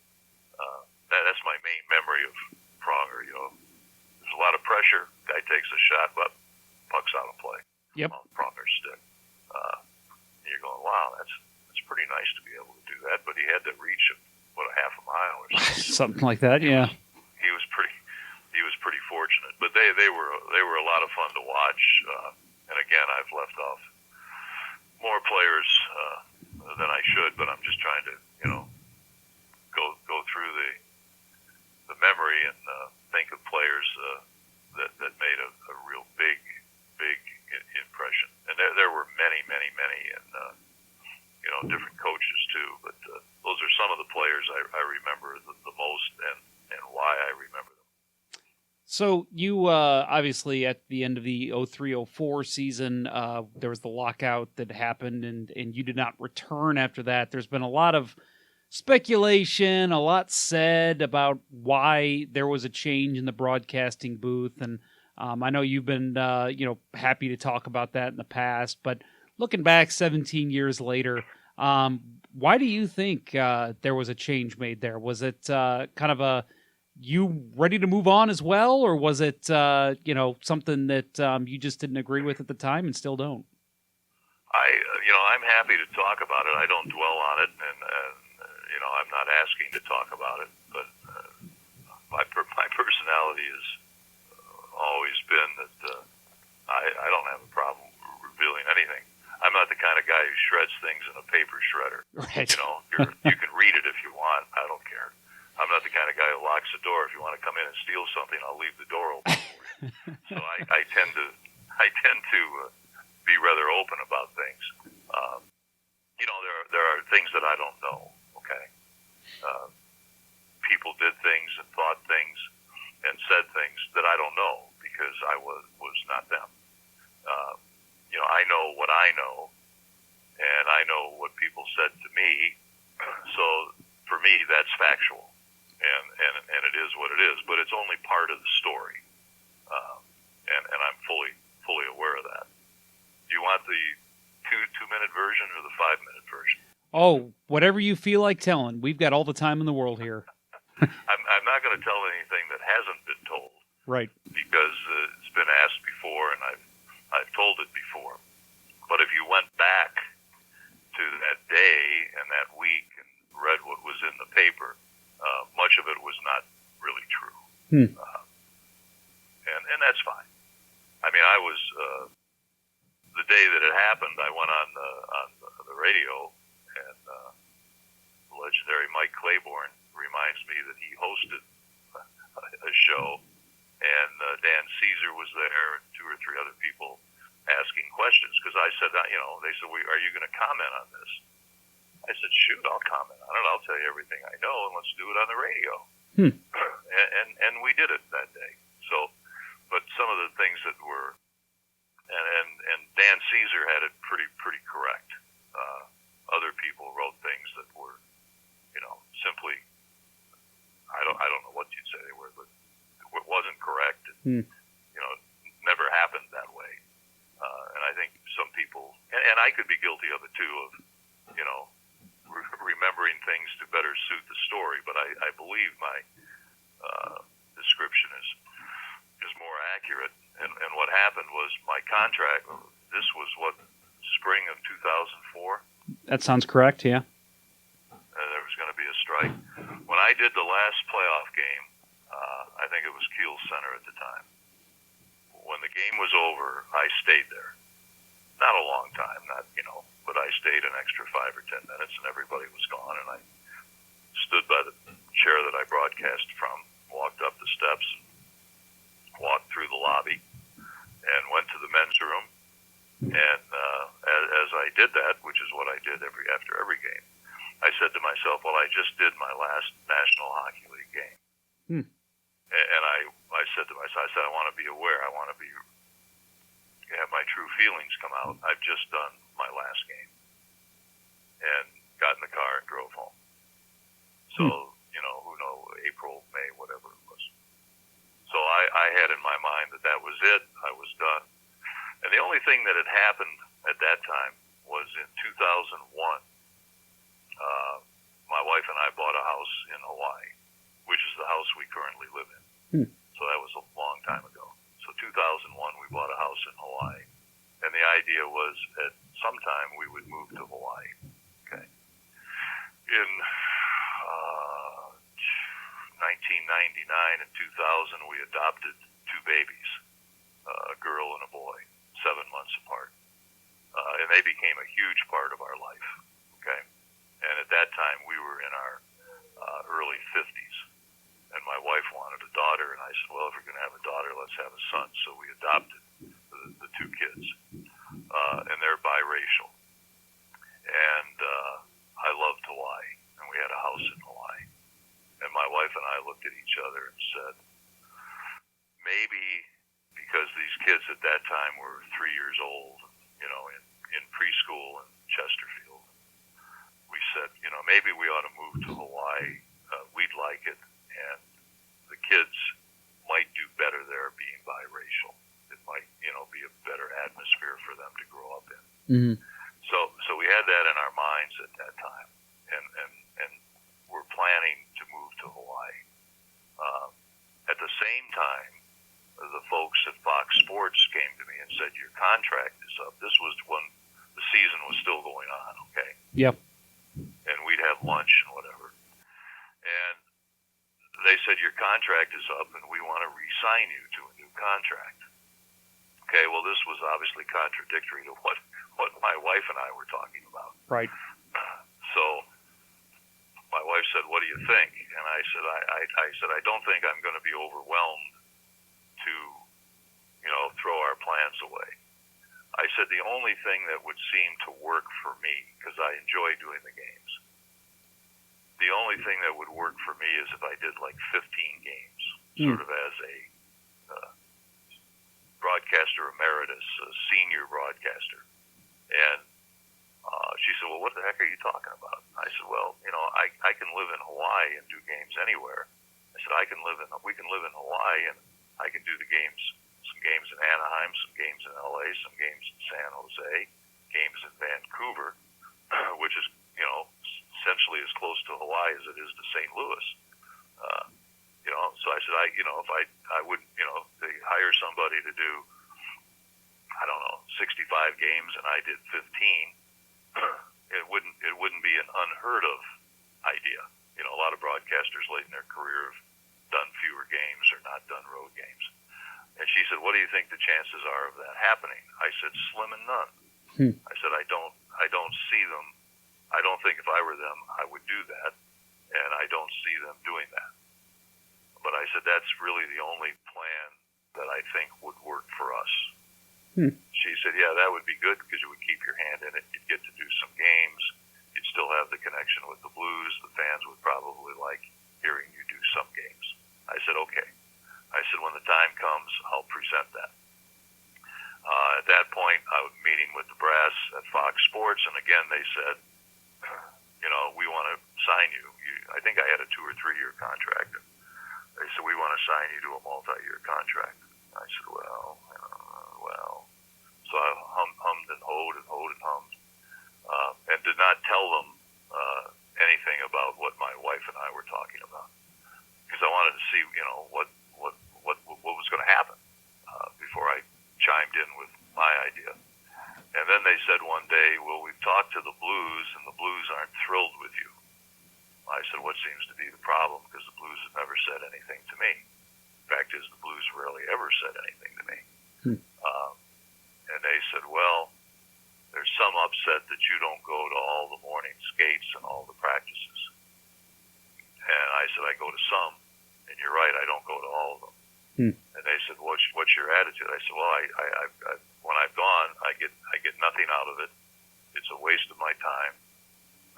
That's my main memory of Pronger. There's a lot of pressure. Guy takes a shot, but puck's out of play.
Yep.
On Pronger's stick. And you're going, wow, that's pretty nice to be able to do that. But he had to reach a half a mile or something.
Something like that. Yeah.
He was pretty fortunate. But they were a lot of fun to watch. And again, I've left off more players than I should, but I'm just trying to go through the memory and think of players that made a real big impression. And there were many, and different coaches too. But those are some of the players I remember the most, and why I remember them.
So you obviously at the end of the 03-04 season, there was the lockout that happened, and you did not return after that. There's been a lot of speculation, a lot said about why there was a change in the broadcasting booth, and I know you've been happy to talk about that in the past. But looking back 17 years later, why do you think there was a change made there? Was it kind of you ready to move on as well, or was it something that you just didn't agree with at the time and still don't?
I'm happy to talk about it. I don't dwell on it, and I'm not asking to talk about it. But my personality has always been that I don't have a problem revealing anything. I'm not the kind of guy who shreds things in a paper shredder.
Right.
You can read it if you want. I don't care. I'm not the kind of guy who locks the door. If you want to come in and steal something, I'll leave the door open for you. So I tend to be rather open about things. There are things that I don't know. Okay, people did things and thought things and said things that I don't know because I was not them. I know what I know, and I know what people said to me. So for me, that's factual. And it is what it is, but it's only part of the story, and I'm fully aware of that. Do you want the two-minute version or the 5-minute version?
Oh, whatever you feel like telling. We've got all the time in the world here.
I'm not going to tell anything that hasn't been told,
Right.
because it's been asked before, and I've told it before. But if you went back to that day and that week and read what was in the paper, much of it was not really true. And that's fine. I mean, I was the day that it happened, I went on the radio, and the legendary Mike Claiborne reminds me that he hosted a show, and Dan Caesar was there, and 2 or 3 other people asking questions, because I said, they said, are you going to comment on this? I said, shoot, I'll comment on it. I'll tell you everything I know, and let's do it on the radio. And we did it that day. So, but some of the things that were, and Dan Caesar had it pretty correct. Other people wrote things that were, simply, I don't know what you'd say they were, but it wasn't correct. It, never happened that way. And I think some people, and I could be guilty of it too, of, remembering things to better suit the story. But I believe my description is more accurate. And what happened was my contract, this was spring of 2004.
That sounds correct, yeah.
did the last playoff game. I think it was Kiel Center at the time. When the game was over, I stayed there. Not a long time, but I stayed an extra 5 or 10 minutes, and everybody was gone, and I stood by the chair that I broadcast from, walked up the steps, walked through the lobby, and went to the men's room. And as I did that, which is what I did after every game, I said to myself, well, I just did my last National Hockey League game. And I said to myself, I want to be aware. I want to have my true feelings come out. I've just done my last game. And got in the car and drove home. So, who knows, April, May, whatever it was. So I had in my mind that was it. I was done. And the only thing that had happened at that time was in 2001, my wife and I bought a house in Hawaii, which is the house we currently live in. So that was a long time ago. So 2001, we bought a house in Hawaii. And the idea was at some time we would move to Hawaii. Okay. In 1999 and 2000, we adopted 2 babies, a girl and a boy, 7 months apart. And they became a huge part of our life. Okay. And at that time, we were in our early 50s. And my wife wanted a daughter, and I said, well, if we're going to have a daughter, let's have a son. So we adopted the 2 kids. And they're biracial. And I loved Hawaii, and we had a house in Hawaii. And my wife and I looked at each other and said, maybe because these kids at that time were 3 years old, in preschool in Chesterfield, we said, maybe we ought to move to Hawaii. We'd like it, and the kids might do better there being biracial. It might, be a better atmosphere for them to grow up in.
Mm-hmm.
So we had that in our minds at that time, and we're planning to move to Hawaii. At the same time, the folks at Fox Sports came to me and said, your contract is up. This was when the season was still going on, okay?
Yep.
And we'd have lunch and whatever. And they said, your contract is up, and we want to re-sign you to a new contract. Okay, well, this was obviously contradictory to what my wife and I were talking about.
Right.
So my wife said, what do you think? And I said, I don't think I'm going to be overwhelmed to, throw our plans away. I said, the only thing that would seem to work for me, because I enjoy doing the games, the only thing that would work for me is if I did like 15 games, sort of as a broadcaster emeritus, a senior broadcaster. And she said, well, what the heck are you talking about? I said, well, I can live in Hawaii and do games anywhere. I said, we can live in Hawaii, and I can do the games, some games in Anaheim, some games in LA, some games in San Jose, games in Vancouver, which is, essentially as close to Hawaii as it is to St. Louis. So I said, if I would, they hire somebody to do, 65 games and I did 15, it wouldn't be an unheard of idea. A lot of broadcasters late in their career have done fewer games or not done road games. And she said, what do you think the chances are of that happening? I said, slim and none. I said, I don't see them. I don't think if I were them, I would do that. And I don't see them doing that. But I said, that's really the only plan that I think would work for us. She said, yeah, that would be good because you would keep your hand in it. You'd get to do some games. You'd still have the connection with the Blues. The fans would probably like hearing you do some games. I said, okay. I said, when the time comes, I'll present that. At that point, I was meeting with the brass at Fox Sports, and again, they said, we want to sign you. I think I had a 2 or 3 year contract. They said, we want to sign you to a multi-year contract. I said, well. So I hummed and hoed and hummed, and did not tell them anything about what my wife and I were talking about, because I wanted to see, what was going to happen before I chimed in with my idea. And then they said one day, well, we've talked to the Blues, and the Blues aren't thrilled with you. I said, what seems to be the problem? Because the Blues have never said anything to me. Fact is, the Blues rarely ever said anything to me. And they said, well, there's some upset that you don't go to all the morning skates and all the practices. And I said, I go to some, and you're right, I don't go to all of them. And they said, what's your attitude? I said, well, I when I've gone, I get nothing out of it. It's a waste of my time.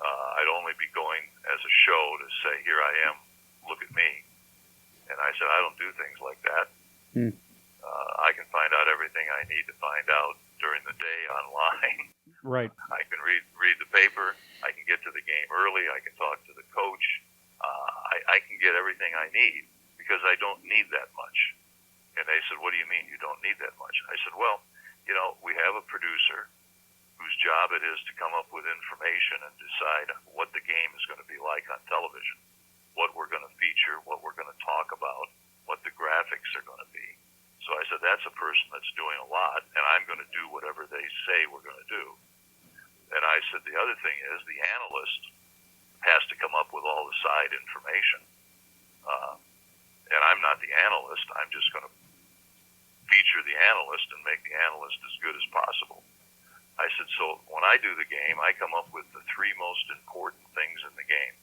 I'd only be going as a show to say, here I am, look at me. And I said, I don't do things like that. I can find out everything I need to find out during the day online.
Right.
I can read the paper. I can get to the game early. I can talk to the coach. I can get everything I need because I don't need that much. And they said, what do you mean you don't need that much? I said, well, we have a producer whose job it is to come up with information and decide what the game is going to be like on television, what we're going to feature, what we're going to talk about, what the graphics are going to be. So I said, that's a person that's doing a lot, and I'm going to do whatever they say we're going to do. And I said, the other thing is the analyst has to come up with all the side information. And I'm not the analyst. I'm just going to feature the analyst and make the analyst as good as possible. I said, so when I do the game, I come up with the three most important things in the game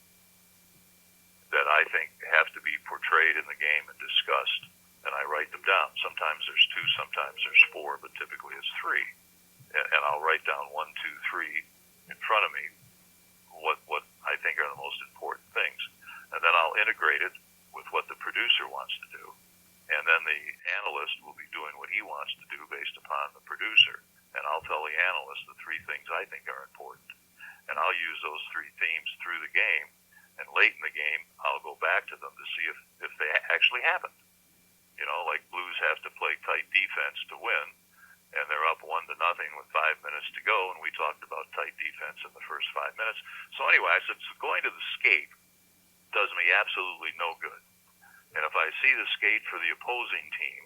that I think have to be portrayed in the game and discussed. And I write them down. Sometimes there's two, sometimes there's four, but typically it's three. And I'll write down 1, 2, 3 in front of me, what I think are the most important things. And then I'll integrate it with what the producer wants to do. And then the analyst will be doing what he wants to do based upon the producer. And I'll tell the analyst the three things I think are important. And I'll use those three themes through the game. And late in the game, I'll go back to them to see if they actually happened. Like Blues have to play tight defense to win, and they're up 1-0 with 5 minutes to go, and we talked about tight defense in the first 5 minutes. So anyway, I said, so going to the skate does me absolutely no good. And if I see the skate for the opposing team,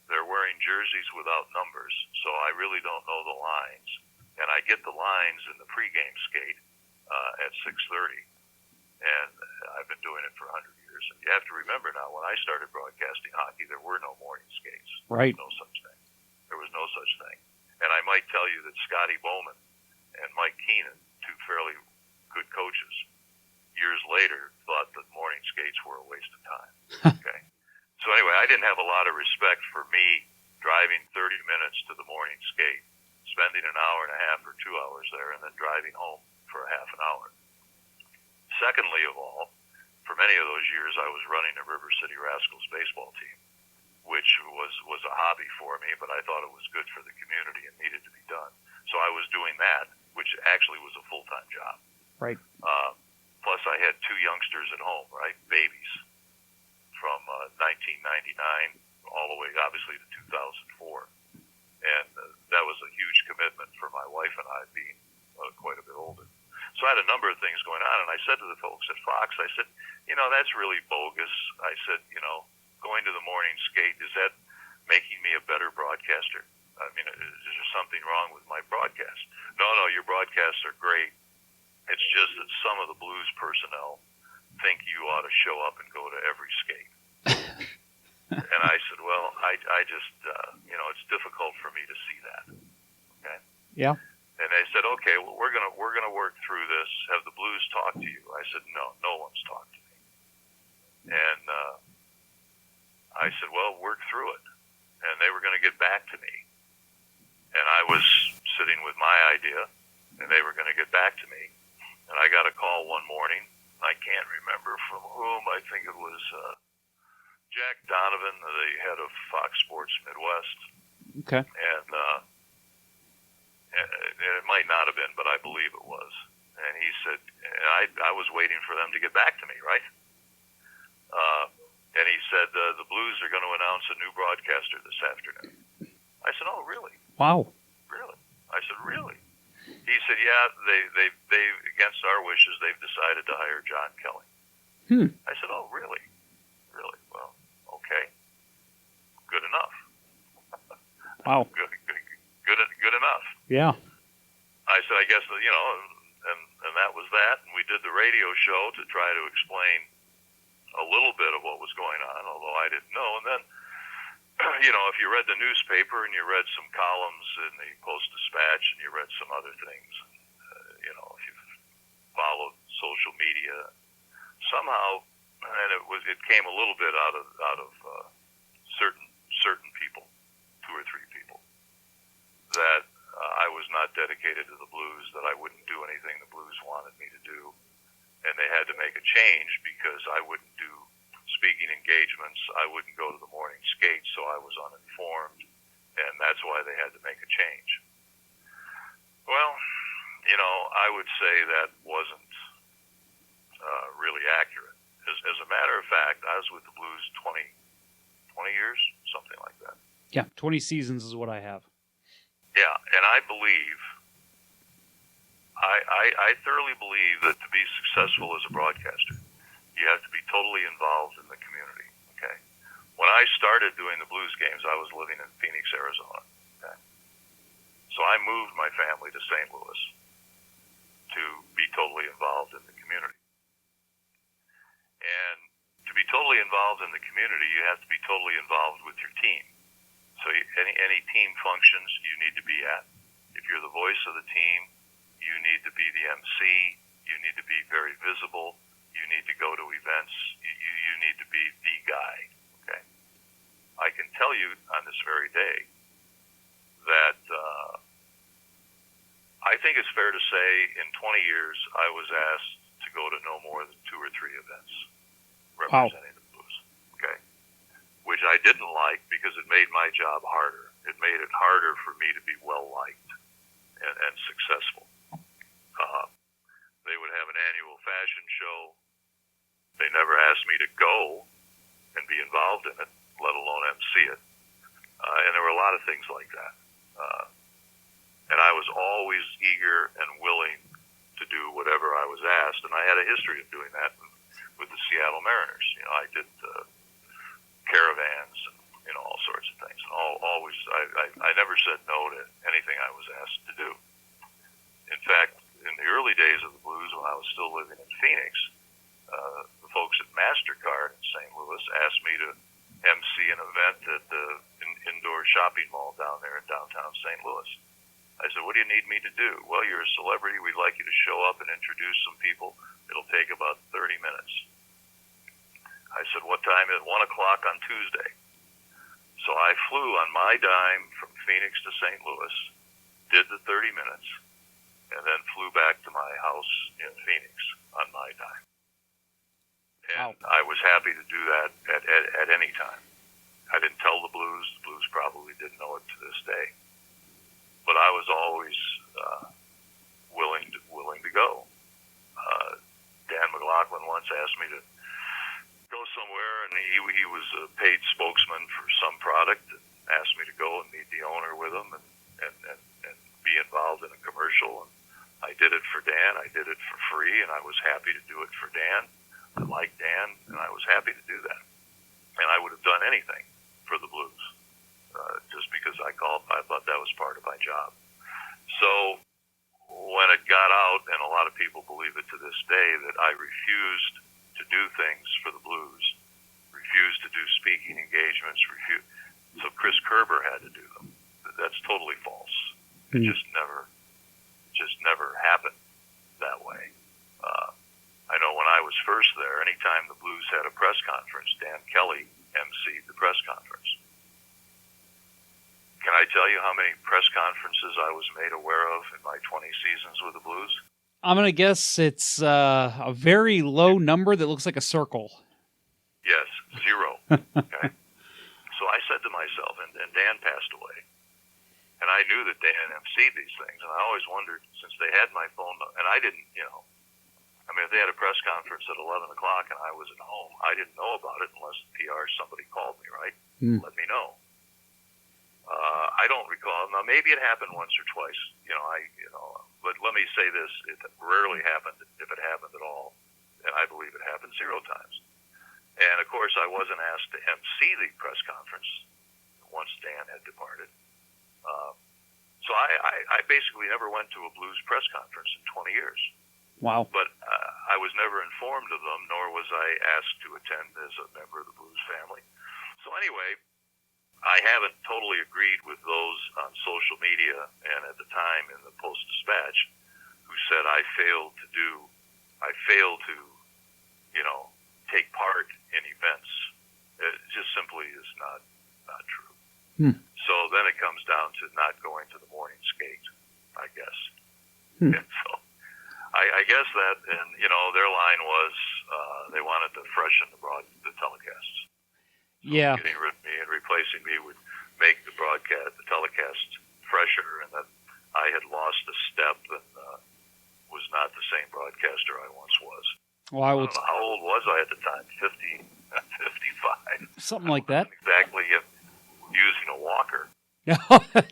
they're wearing jerseys without numbers, so I really don't know the lines. And I get the lines in the pregame skate at 6:30, and I've been doing it for 100 years. And you have to remember now, when I started broadcasting hockey, there were no morning skates.
Right.
No such thing. There was no such thing. And I might tell you that Scotty Bowman and Mike Keenan, two fairly good coaches, years later thought that morning skates were a waste of time. Okay. So anyway, I didn't have a lot of respect for me driving 30 minutes to the morning skate, spending an hour and a half or 2 hours there, and then driving home for a half an hour. Secondly of all, for many of those years, I was running the River City Rascals baseball team, which was a hobby for me, but I thought it was good for the community and needed to be done. So I was doing that, which actually was a full-time job.
Right.
Plus, I had two youngsters at home, right, babies, from 1999 all the way, obviously, to 2004. And that was a huge commitment for my wife and I, being quite a bit older. So I had a number of things going on, and I said to the folks at Fox, I said, that's really bogus. I said, going to the morning skate, is that making me a better broadcaster? I mean, is there something wrong with my broadcast? No, your broadcasts are great. It's just that some of the Blues personnel think you ought to show up and go to every skate. And I said, well, I just, it's difficult for me to see that. Okay?
Yeah.
And they said, okay, well, we're gonna work through this. Have the Blues talked to you? I said, no one's talked to me. And I said, well, work through it. And they were going to get back to me. And I was sitting with my idea, and they were going to get back to me. And I got a call one morning. I can't remember from whom. I think it was Jack Donovan, the head of Fox Sports Midwest.
Okay.
And it might not have been, but I believe it was. And he said, and I was waiting for them to get back to me, right? And he said, the Blues are going to announce a new broadcaster this afternoon. I said, oh, really?
Wow.
Really? I said, really? He said, yeah, they against our wishes, they've decided to hire John Kelly. I said, oh, really? Really? Well, okay. Good enough.
Wow.
Good enough.
Yeah.
I said, I guess, and that was that. And we did the radio show to try to explain a little bit of what was going on, although I didn't know. And then, if you read the newspaper and you read some columns in the Post-Dispatch and you read some other things, if you followed social media, somehow, and it came a little bit out of certain people, 2 or 3 people, that I was not dedicated to the blues, that I wouldn't do anything the blues wanted me to do, and they had to make a change because I wouldn't do speaking engagements, I wouldn't go to the morning skate, so I was uninformed, and that's why they had to make a change. Well, I would say that wasn't really accurate. As a matter of fact, I was with the blues 20 years, something like that.
Yeah, 20 seasons is what I have.
Yeah, and I believe, I thoroughly believe that to be successful as a broadcaster, you have to be totally involved in the community, okay? When I started doing the blues games, I was living in Phoenix, Arizona, okay? So I moved my family to St. Louis to be totally involved in the community. And to be totally involved in the community, you have to be totally involved with your team. So any team functions you need to be at. If you're the voice of the team, you need to be the MC. You need to be very visible. You need to go to events. You need to be the guy. Okay. I can tell you on this very day that I think it's fair to say in 20 years I was asked to go to no more than 2 or 3 events representing the blues. Okay. Which I didn't like because it made my job harder. It made it harder for me to be well-liked and successful. They would have an annual fashion show. They never asked me to go and be involved in it, let alone MC it. And there were a lot of things like that. And I was always eager and willing to do whatever I was asked. And I had a history of doing that with the Seattle Mariners. I did caravans and all sorts of things. And always, I never said no to anything I was asked to do. In fact, in the early days of the blues, when I was still living in Phoenix, the folks at MasterCard in St. Louis asked me to MC an event at the indoor shopping mall down there in downtown St. Louis. I said, what do you need me to do? Well, you're a celebrity. We'd like you to show up and introduce some people. It'll take about 30 minutes. I said, what time? At 1 o'clock on Tuesday. So I flew on my dime from Phoenix to St. Louis, did the 30 minutes, and then flew back to my house in Phoenix on my dime. And I was happy to do that at any time. I didn't tell the blues. The blues probably didn't know it to this day. But I was always willing to go. Dan McLaughlin once asked me to go somewhere, and he was a paid spokesman for some product, and asked me to go and meet the owner with him and be involved in a commercial. And I did it for Dan. I did it for free, and I was happy to do it for Dan. I liked Dan, and I was happy to do that. And I would have done anything for the blues, just because I thought that was part of my job. So when it got out, and a lot of people believe it to this day, that I refused to do things for the blues, refused to do speaking engagements, so Chris Kerber had to do them. That's totally false. It just never happened that way. I know when I was first there, anytime the blues had a press conference, Dan Kelly emceed the press conference. Can I tell you how many press conferences I was made aware of in my 20 seasons with the blues?
I'm going to guess it's a very low number that looks like a circle.
Yes, 0. Okay. So I said to myself, and Dan passed away, and I knew that Dan emceed these things, and I always wondered, since they had my phone, and I didn't, if they had a press conference at 11 o'clock and I was at home, I didn't know about it unless PR somebody called me, right? Let me know. I don't recall. Now, maybe it happened once or twice, but let me say this, it rarely happened, if it happened at all, and I believe it happened 0 times. And, of course, I wasn't asked to MC the press conference once Dan had departed. So I basically never went to a blues press conference in 20 years.
Wow.
But I was never informed of them, nor was I asked to attend as a member of the blues family. So anyway, I haven't totally agreed with those on social media and at the time in the Post-Dispatch who said I failed to, take part in events. It just simply is not true. So then it comes down to not going to the morning skate, I guess. And so I guess that, and their line was they wanted to freshen the telecasts. So
Yeah.
getting rid of me and replacing me would make the telecast fresher, and that I had lost a step and was not the same broadcaster I once was.
Well,
I don't know, how old was I at the time? 55.
Something like that.
Exactly, using a walker.
No,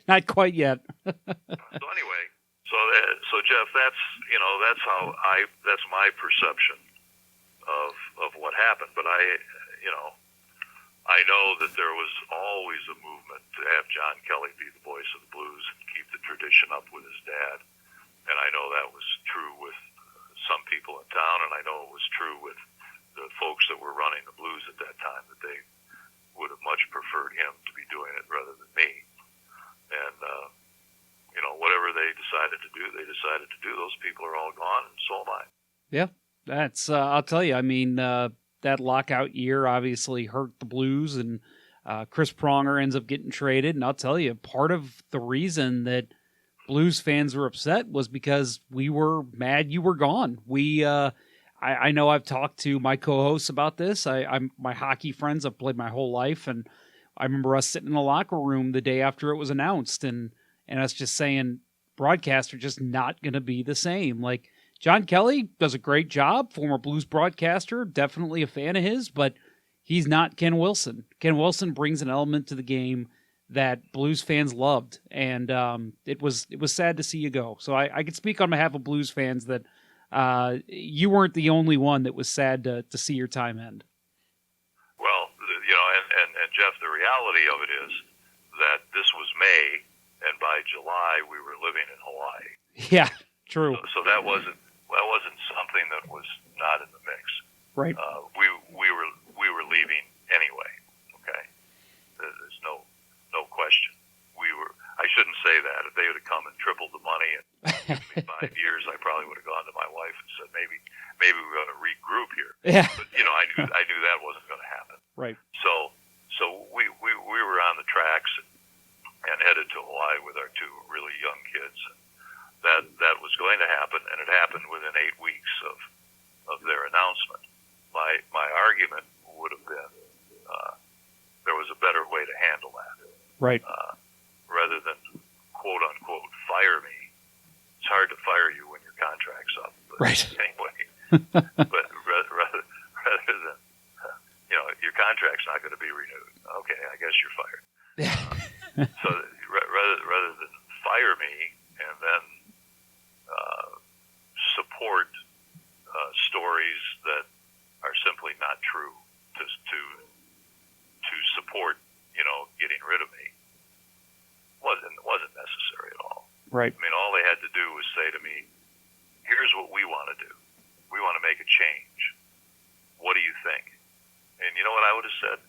not quite yet.
So anyway, so Jeff, that's my perception of what happened. But I know that there was always a movement to have John Kelly be the voice of the blues and keep the tradition up with his dad. And I know that was true with some people in town, and I know it was true with the folks that were running the blues at that time, that they would have much preferred him to be doing it rather than me. And, whatever they decided to do, they decided to do. Those people are all gone, and so am I.
Yeah, that's, I'll tell you, I mean, that lockout year obviously hurt the blues, and Chris Pronger ends up getting traded. And I'll tell you, part of the reason that blues fans were upset was because we were mad you were gone. I know I've talked to my co-hosts about this. I'm my hockey friends. I've played my whole life, and I remember us sitting in the locker room the day after it was announced, and us just saying, broadcasts are just not going to be the same. Like, John Kelly does a great job, former blues broadcaster, definitely a fan of his, but he's not Ken Wilson. Ken Wilson brings an element to the game that blues fans loved, and it was sad to see you go. So I can speak on behalf of blues fans that you weren't the only one that was sad to see your time end.
Well, and Jeff, the reality of it is that this was May, and by July we were living in Hawaii.
Yeah, true.
So that wasn't something that was not in the mix.
Right.
We were leaving anyway. Okay. There's no question. I shouldn't say that. If they would have come and tripled the money and given me 5 years, I probably would have gone to my wife and said, maybe we're going to regroup here.
Yeah.
But I knew that wasn't going to happen.
Right.
So we were on the tracks and headed to Hawaii with our two really young kids. And that was going to happen, and it happened within 8 weeks of their announcement. My argument would have been there was a better way to handle that.
Right.
Rather than quote unquote fire me. It's hard to fire you when your contract's up. But
right.
Anyway, but rather than your contract's not going to be renewed. Okay, I guess you're fired.
Yeah.
So rather than fire me and then support stories that are simply not true to support getting rid of me wasn't necessary at all.
Right.
I mean, all they had to do was say to me, "Here's what we want to do. We want to make a change. What do you think?" And you know what I would have said?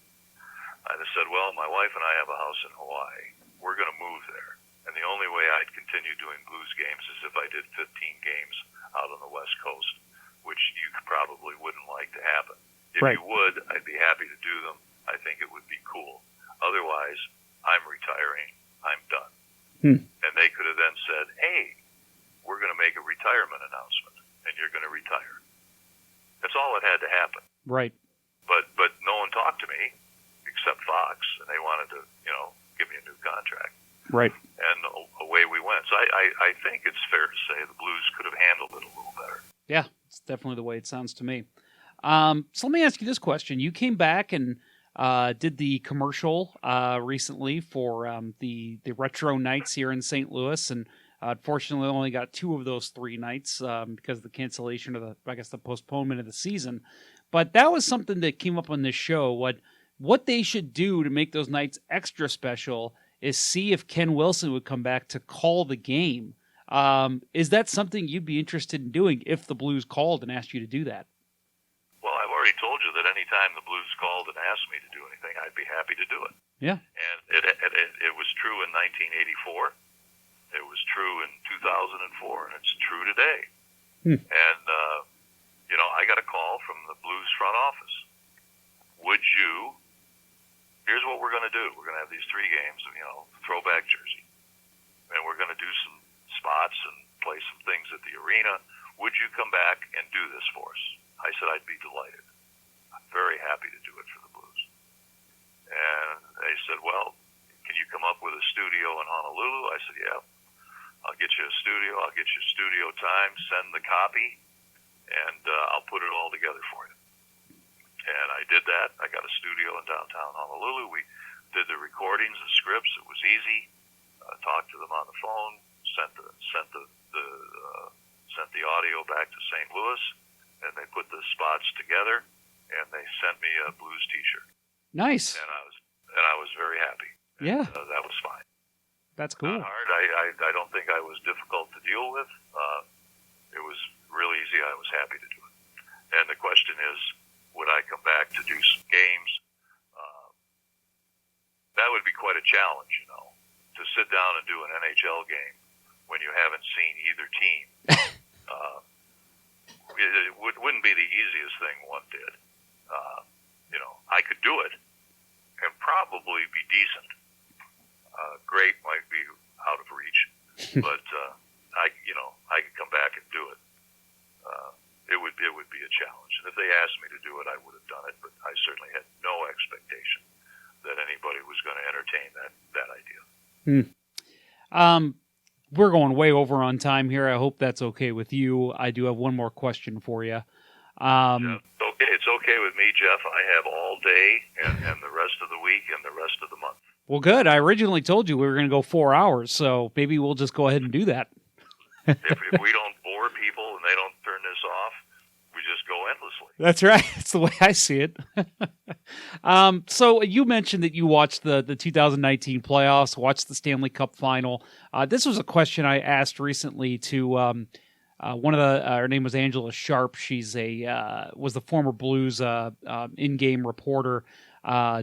I'd have said, "Well, my wife and I have a house in Hawaii. We're going to move there. And the only way I'd continue doing blues games is if I did 15 games out on the West Coast, which you probably wouldn't like to happen. If
Right.
you would, I'd be happy to do them. I think it would be cool. Otherwise, I'm retiring. I'm done." And they could have then said, "Hey, we're going to make a retirement announcement, and you're going to retire." That's all that had to happen.
Right.
But no one talked to me except Fox, and they wanted to, give me a new contract.
Right.
And away we went. So I think it's fair to say the Blues could have handled it a little better.
Yeah, it's definitely the way it sounds to me. So let me ask you this question. You came back and did the commercial recently for the retro nights here in St. Louis, and unfortunately only got 2 of those 3 nights because of the cancellation of the postponement of the season. But that was something that came up on this show. What they should do to make those nights extra special is see if Ken Wilson would come back to call the game. Is that something you'd be interested in doing if the Blues called and asked you to do that?
Well, I've already told you that any time the Blues called and asked me to do anything, I'd be happy to do it.
Yeah.
And it was true in 1984. It was true in 2004, and it's true today. And, I got a call from the Blues front office. Here's what we're going to do. We're going to have these 3 games, throwback jersey. And we're going to do some spots and play some things at the arena. Would you come back and do this for us? I said, I'd be delighted. I'm very happy to do it for the Blues. And they said, well, can you come up with a studio in Honolulu? I said, yeah. I'll get you a studio. I'll get you studio time. Send the copy, and I'll put it all together for you. And I did that. I got a studio in downtown Honolulu. We did the recordings and scripts. It was easy. Talked to them on the phone. Sent the audio back to St. Louis, and they put the spots together, and they sent me a Blues T-shirt.
Nice.
And I was very happy.
Yeah.
And, that was fine.
That's cool.
Not hard. I don't think I was difficult to deal with. It was really easy. I was happy to do it. And the question is, would I come back to do some games? That would be quite a challenge, to sit down and do an NHL game when you haven't seen either team. It wouldn't be the easiest thing one did. I could do it and probably be decent. Great might be out of reach, but I could come back and do it. It would be a challenge, and if they asked me to do it, I would have done it. But I certainly had no expectation that anybody was going to entertain that idea.
We're going way over on time here. I hope that's okay with you. I do have one more question for you.
It's okay with me, Jeff. I have all day and the rest of the week and the rest of the month.
Well, good. I originally told you we were going to go 4 hours, so maybe we'll just go ahead and do that.
If we don't bore people and they don't turn this off, we just go endlessly.
That's right. That's the way I see it. So you mentioned that you watched the 2019 playoffs, watched the Stanley Cup final. This was a question I asked recently to one of her name was Angela Sharp. She's was the former Blues in-game reporter.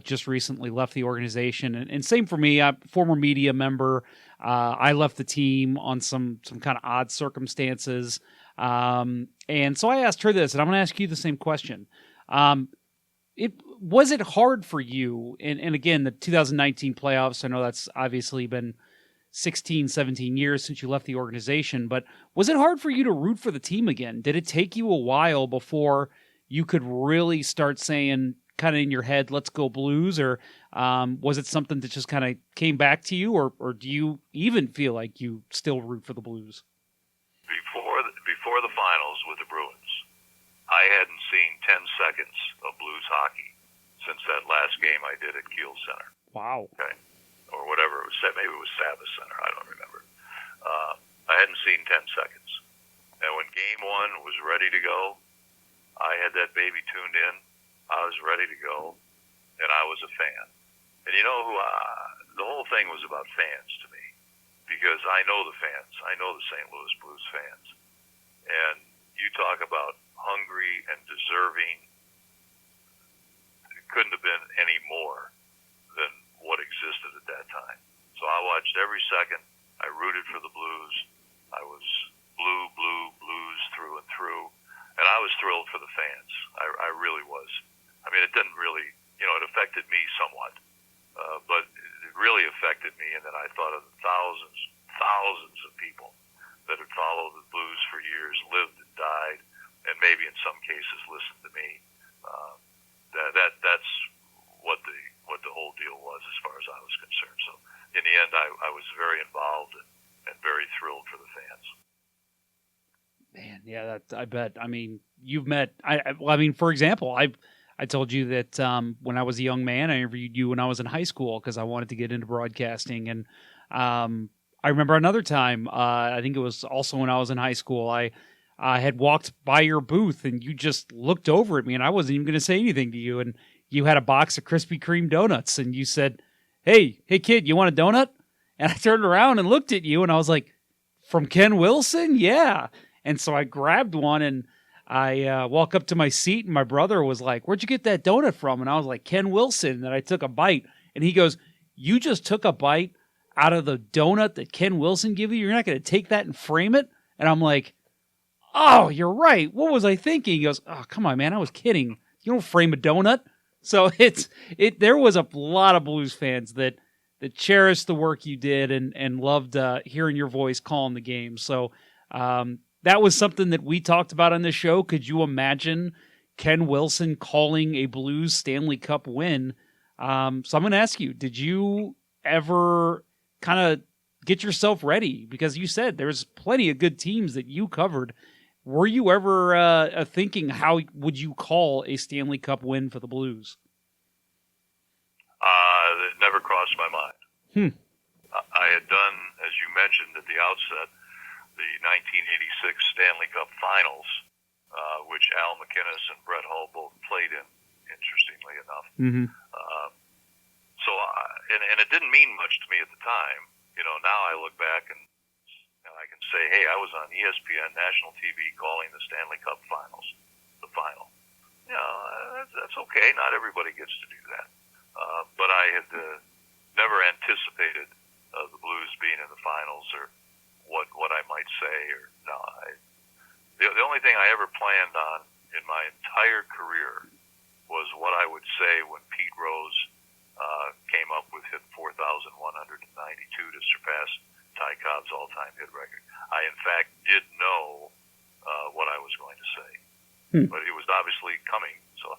Just recently left the organization, and same for me. I'm a former media member. I left the team on some kind of odd circumstances. And so I asked her this, and I'm going to ask you the same question. Was it hard for you? And again, the 2019 playoffs, I know that's obviously been 16, 17 years since you left the organization, but was it hard for you to root for the team again? Did it take you a while before you could really start saying, kind of in your head, let's go Blues? Or was it something that just kind of came back to you, or do you even feel like you still root for the Blues?
Before the finals with the Bruins, I hadn't seen 10 seconds of Blues hockey since that last game I did at Kiel Center.
Wow.
Okay. Or whatever it was, maybe it was Savas Center, I don't remember. I hadn't seen 10 seconds. And when game 1 was ready to go, I had that baby tuned in. I was ready to go, and I was a fan. And the whole thing was about fans to me, because I know the fans. I know the St. Louis Blues fans. And you talk about hungry and deserving. It couldn't have been any more than what existed at that time. So I watched every second. I rooted for the Blues. I was Blues through and through. And I was thrilled for the fans. I really was. I mean, it didn't really, it affected me somewhat. But it really affected me, and then I thought of the thousands of people that had followed the Blues for years, lived and died, and maybe in some cases listened to me. That's what the whole deal was as far as I was concerned. So in the end, I was very involved and very thrilled for the fans.
Man, yeah, I bet. I mean, you've met. For example, I told you that when I was a young man, I interviewed you when I was in high school because I wanted to get into broadcasting. And I remember another time, I think it was also when I was in high school, I had walked by your booth and you just looked over at me and I wasn't even going to say anything to you. And you had a box of Krispy Kreme donuts and you said, hey kid, you want a donut? And I turned around and looked at you, and I was like, from Ken Wilson? Yeah. And so I grabbed one, and I walk up to my seat, and my brother was like, where'd you get that donut from? And I was like, Ken Wilson. And I took a bite, and he goes, you just took a bite out of the donut that Ken Wilson gave you? You're not going to take that and frame it? And I'm like, oh, you're right. What was I thinking? He goes, oh, come on, man. I was kidding. You don't frame a donut. So there was a lot of Blues fans that cherished the work you did and loved hearing your voice calling the game. So that was something that we talked about on this show. Could you imagine Ken Wilson calling a Blues Stanley Cup win? So I'm going to ask you, did you ever kind of get yourself ready? Because you said there's plenty of good teams that you covered. Were you ever thinking how would you call a Stanley Cup win for the Blues?
It never crossed my mind. I had done, as you mentioned at the outset, the 1986 Stanley Cup Finals, which Al Macinnis and Brett Hull both played in, interestingly enough.
Mm-hmm.
And it didn't mean much to me at the time. Now I look back and I can say, hey, I was on ESPN national TV calling the Stanley Cup Finals, the final. That's okay. Not everybody gets to do that. But I had never anticipated the Blues being in the finals or what I might say. The only thing I ever planned on in my entire career was what I would say when Pete Rose came up with hit 4,192 to surpass Ty Cobb's all-time hit record. I, in fact, did know what I was going to say, but it was obviously coming, so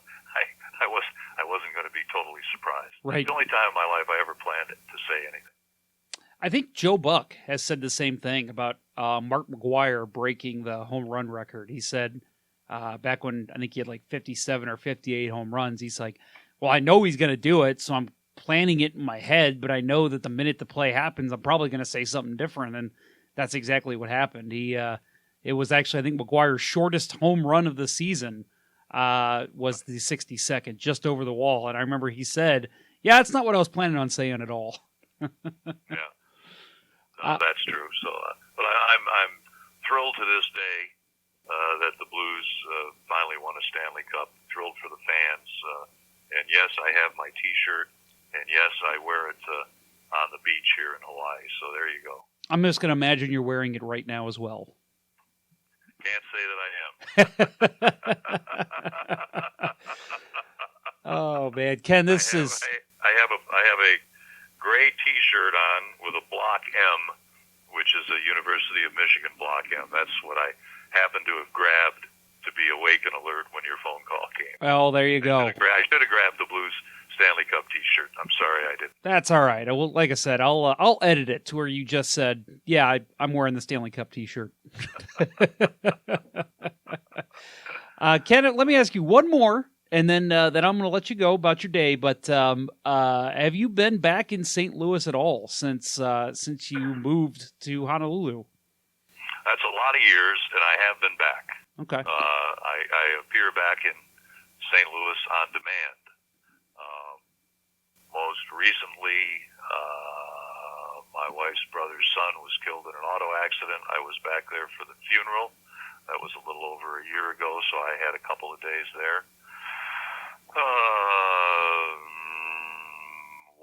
I wasn't going to be totally surprised.
Right.
It's the only time in my life I ever planned to say anything.
I think Joe Buck has said the same thing about Mark McGwire breaking the home run record. He said back when I think he had like 57 or 58 home runs, he's like, well, I know he's going to do it, so I'm planning it in my head, but I know that the minute the play happens, I'm probably going to say something different, and that's exactly what happened. It was actually, I think, McGwire's shortest home run of the season was the 62nd, just over the wall, and I remember he said, yeah, that's not what I was planning on saying at all.
Yeah. No, that's true. So, but I'm thrilled to this day that the Blues finally won a Stanley Cup. Thrilled for the fans, and yes, I have my T-shirt, and yes, I wear it on the beach here in Hawaii. So there you go. I'm
just going to imagine you're wearing it right now as well.
Can't say that I am.
Oh man, Ken, I
have a gray T-shirt on with a block M, which is a University of Michigan block M. That's what I happened to have grabbed to be awake and alert when your phone call came.
Oh, there you go.
I should have grabbed the Blues Stanley Cup T-shirt. I'm sorry I didn't.
That's all right. Well, like I said, I'll edit it to where you just said, yeah, I'm wearing the Stanley Cup T-shirt. Ken, let me ask you one more, and then I'm going to let you go about your day. But have you been back in St. Louis at all since you moved to Honolulu?
That's a lot of years, and I have been back.
Okay.
I appear back in St. Louis on demand. Most recently, my wife's brother's son was killed in an auto accident. I was back there for the funeral. That was a little over a year ago, so I had a couple of days there.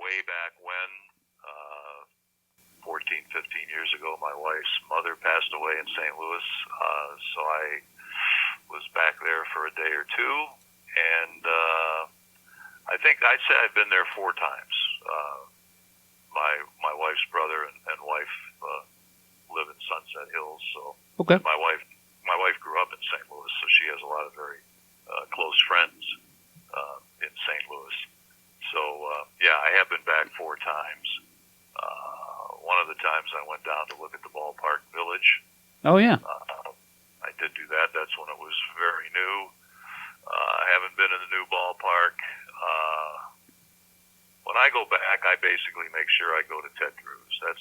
Way back when, 14, 15 years ago, my wife's mother passed away in St. Louis, so I was back there for a day or two, and I think I'd say I've been there 4 times. My wife's brother and wife live in Sunset Hills, so
okay.
My wife grew up in St. Louis, so she has a lot of very close friends in St. Louis. So yeah, I have been back 4 times. One of the times I went down to look at the ballpark village.
Oh yeah.
I did do that. That's when it was very new. I haven't been in the new ballpark. When I go back, I basically make sure I go to Ted Cruz. That's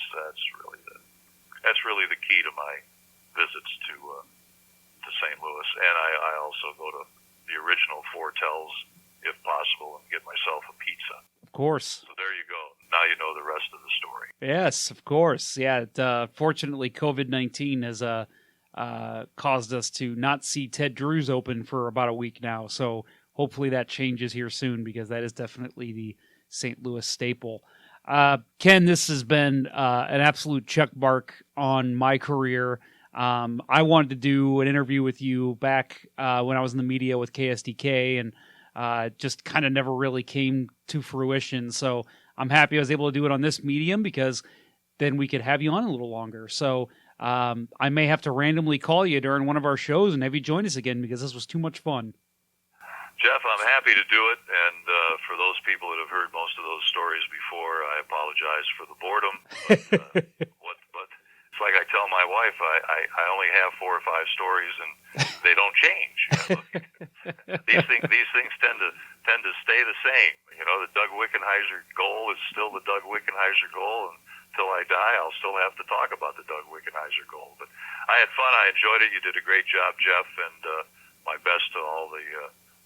really the key to my visits to St. Louis, and I also go to the original Fortels if possible and get myself a pizza.
Of course.
So there you go. now you know the rest of the story.
Yes, of course. Yeah, fortunately, COVID-19 has caused us to not see Ted Drew's open for about a week now. So hopefully that changes here soon, because that is definitely the St. Louis staple. Ken, this has been an absolute check mark on my career. I wanted to do an interview with you back when I was in the media with KSDK, and just kind of never really came to fruition. So I'm happy I was able to do it on this medium, because then we could have you on a little longer. So I may have to randomly call you during one of our shows and have you join us again, because this was too much fun.
Jeff, I'm happy to do it, and for those people that have heard most of those stories before, I apologize for the boredom. But it's like I tell my wife, I only have 4 or 5 stories, and they don't change. These things tend to stay the same. You know, the Doug Wickenheiser goal is still the Doug Wickenheiser goal, and until I die, I'll still have to talk about the Doug Wickenheiser goal. But I had fun. I enjoyed it. You did a great job, Jeff, and my best to all the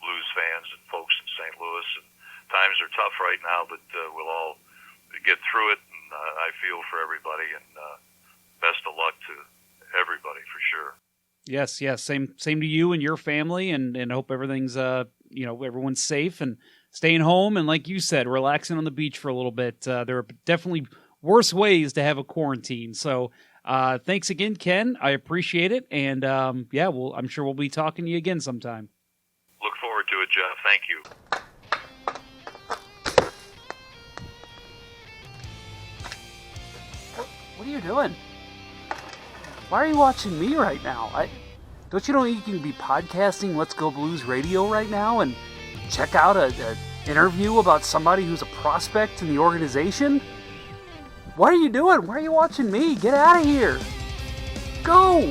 Blues fans and folks in St. Louis. And times are tough right now, but we'll all get through it, and I feel for everybody, and best of luck to everybody for sure.
Yes, same to you and your family, and hope everything's everyone's safe and staying home, and like you said, relaxing on the beach for a little bit. There are definitely worse ways to have a quarantine. So thanks again, Ken. I appreciate it, and I'm sure we'll be talking to you again sometime.
Look forward to it, Jeff. Thank you.
What are you doing? Why are you watching me right now? Don't you know you can be podcasting Let's Go Blues Radio right now and check out an interview about somebody who's a prospect in the organization? What are you doing? Why are you watching me? Get out of here. Go!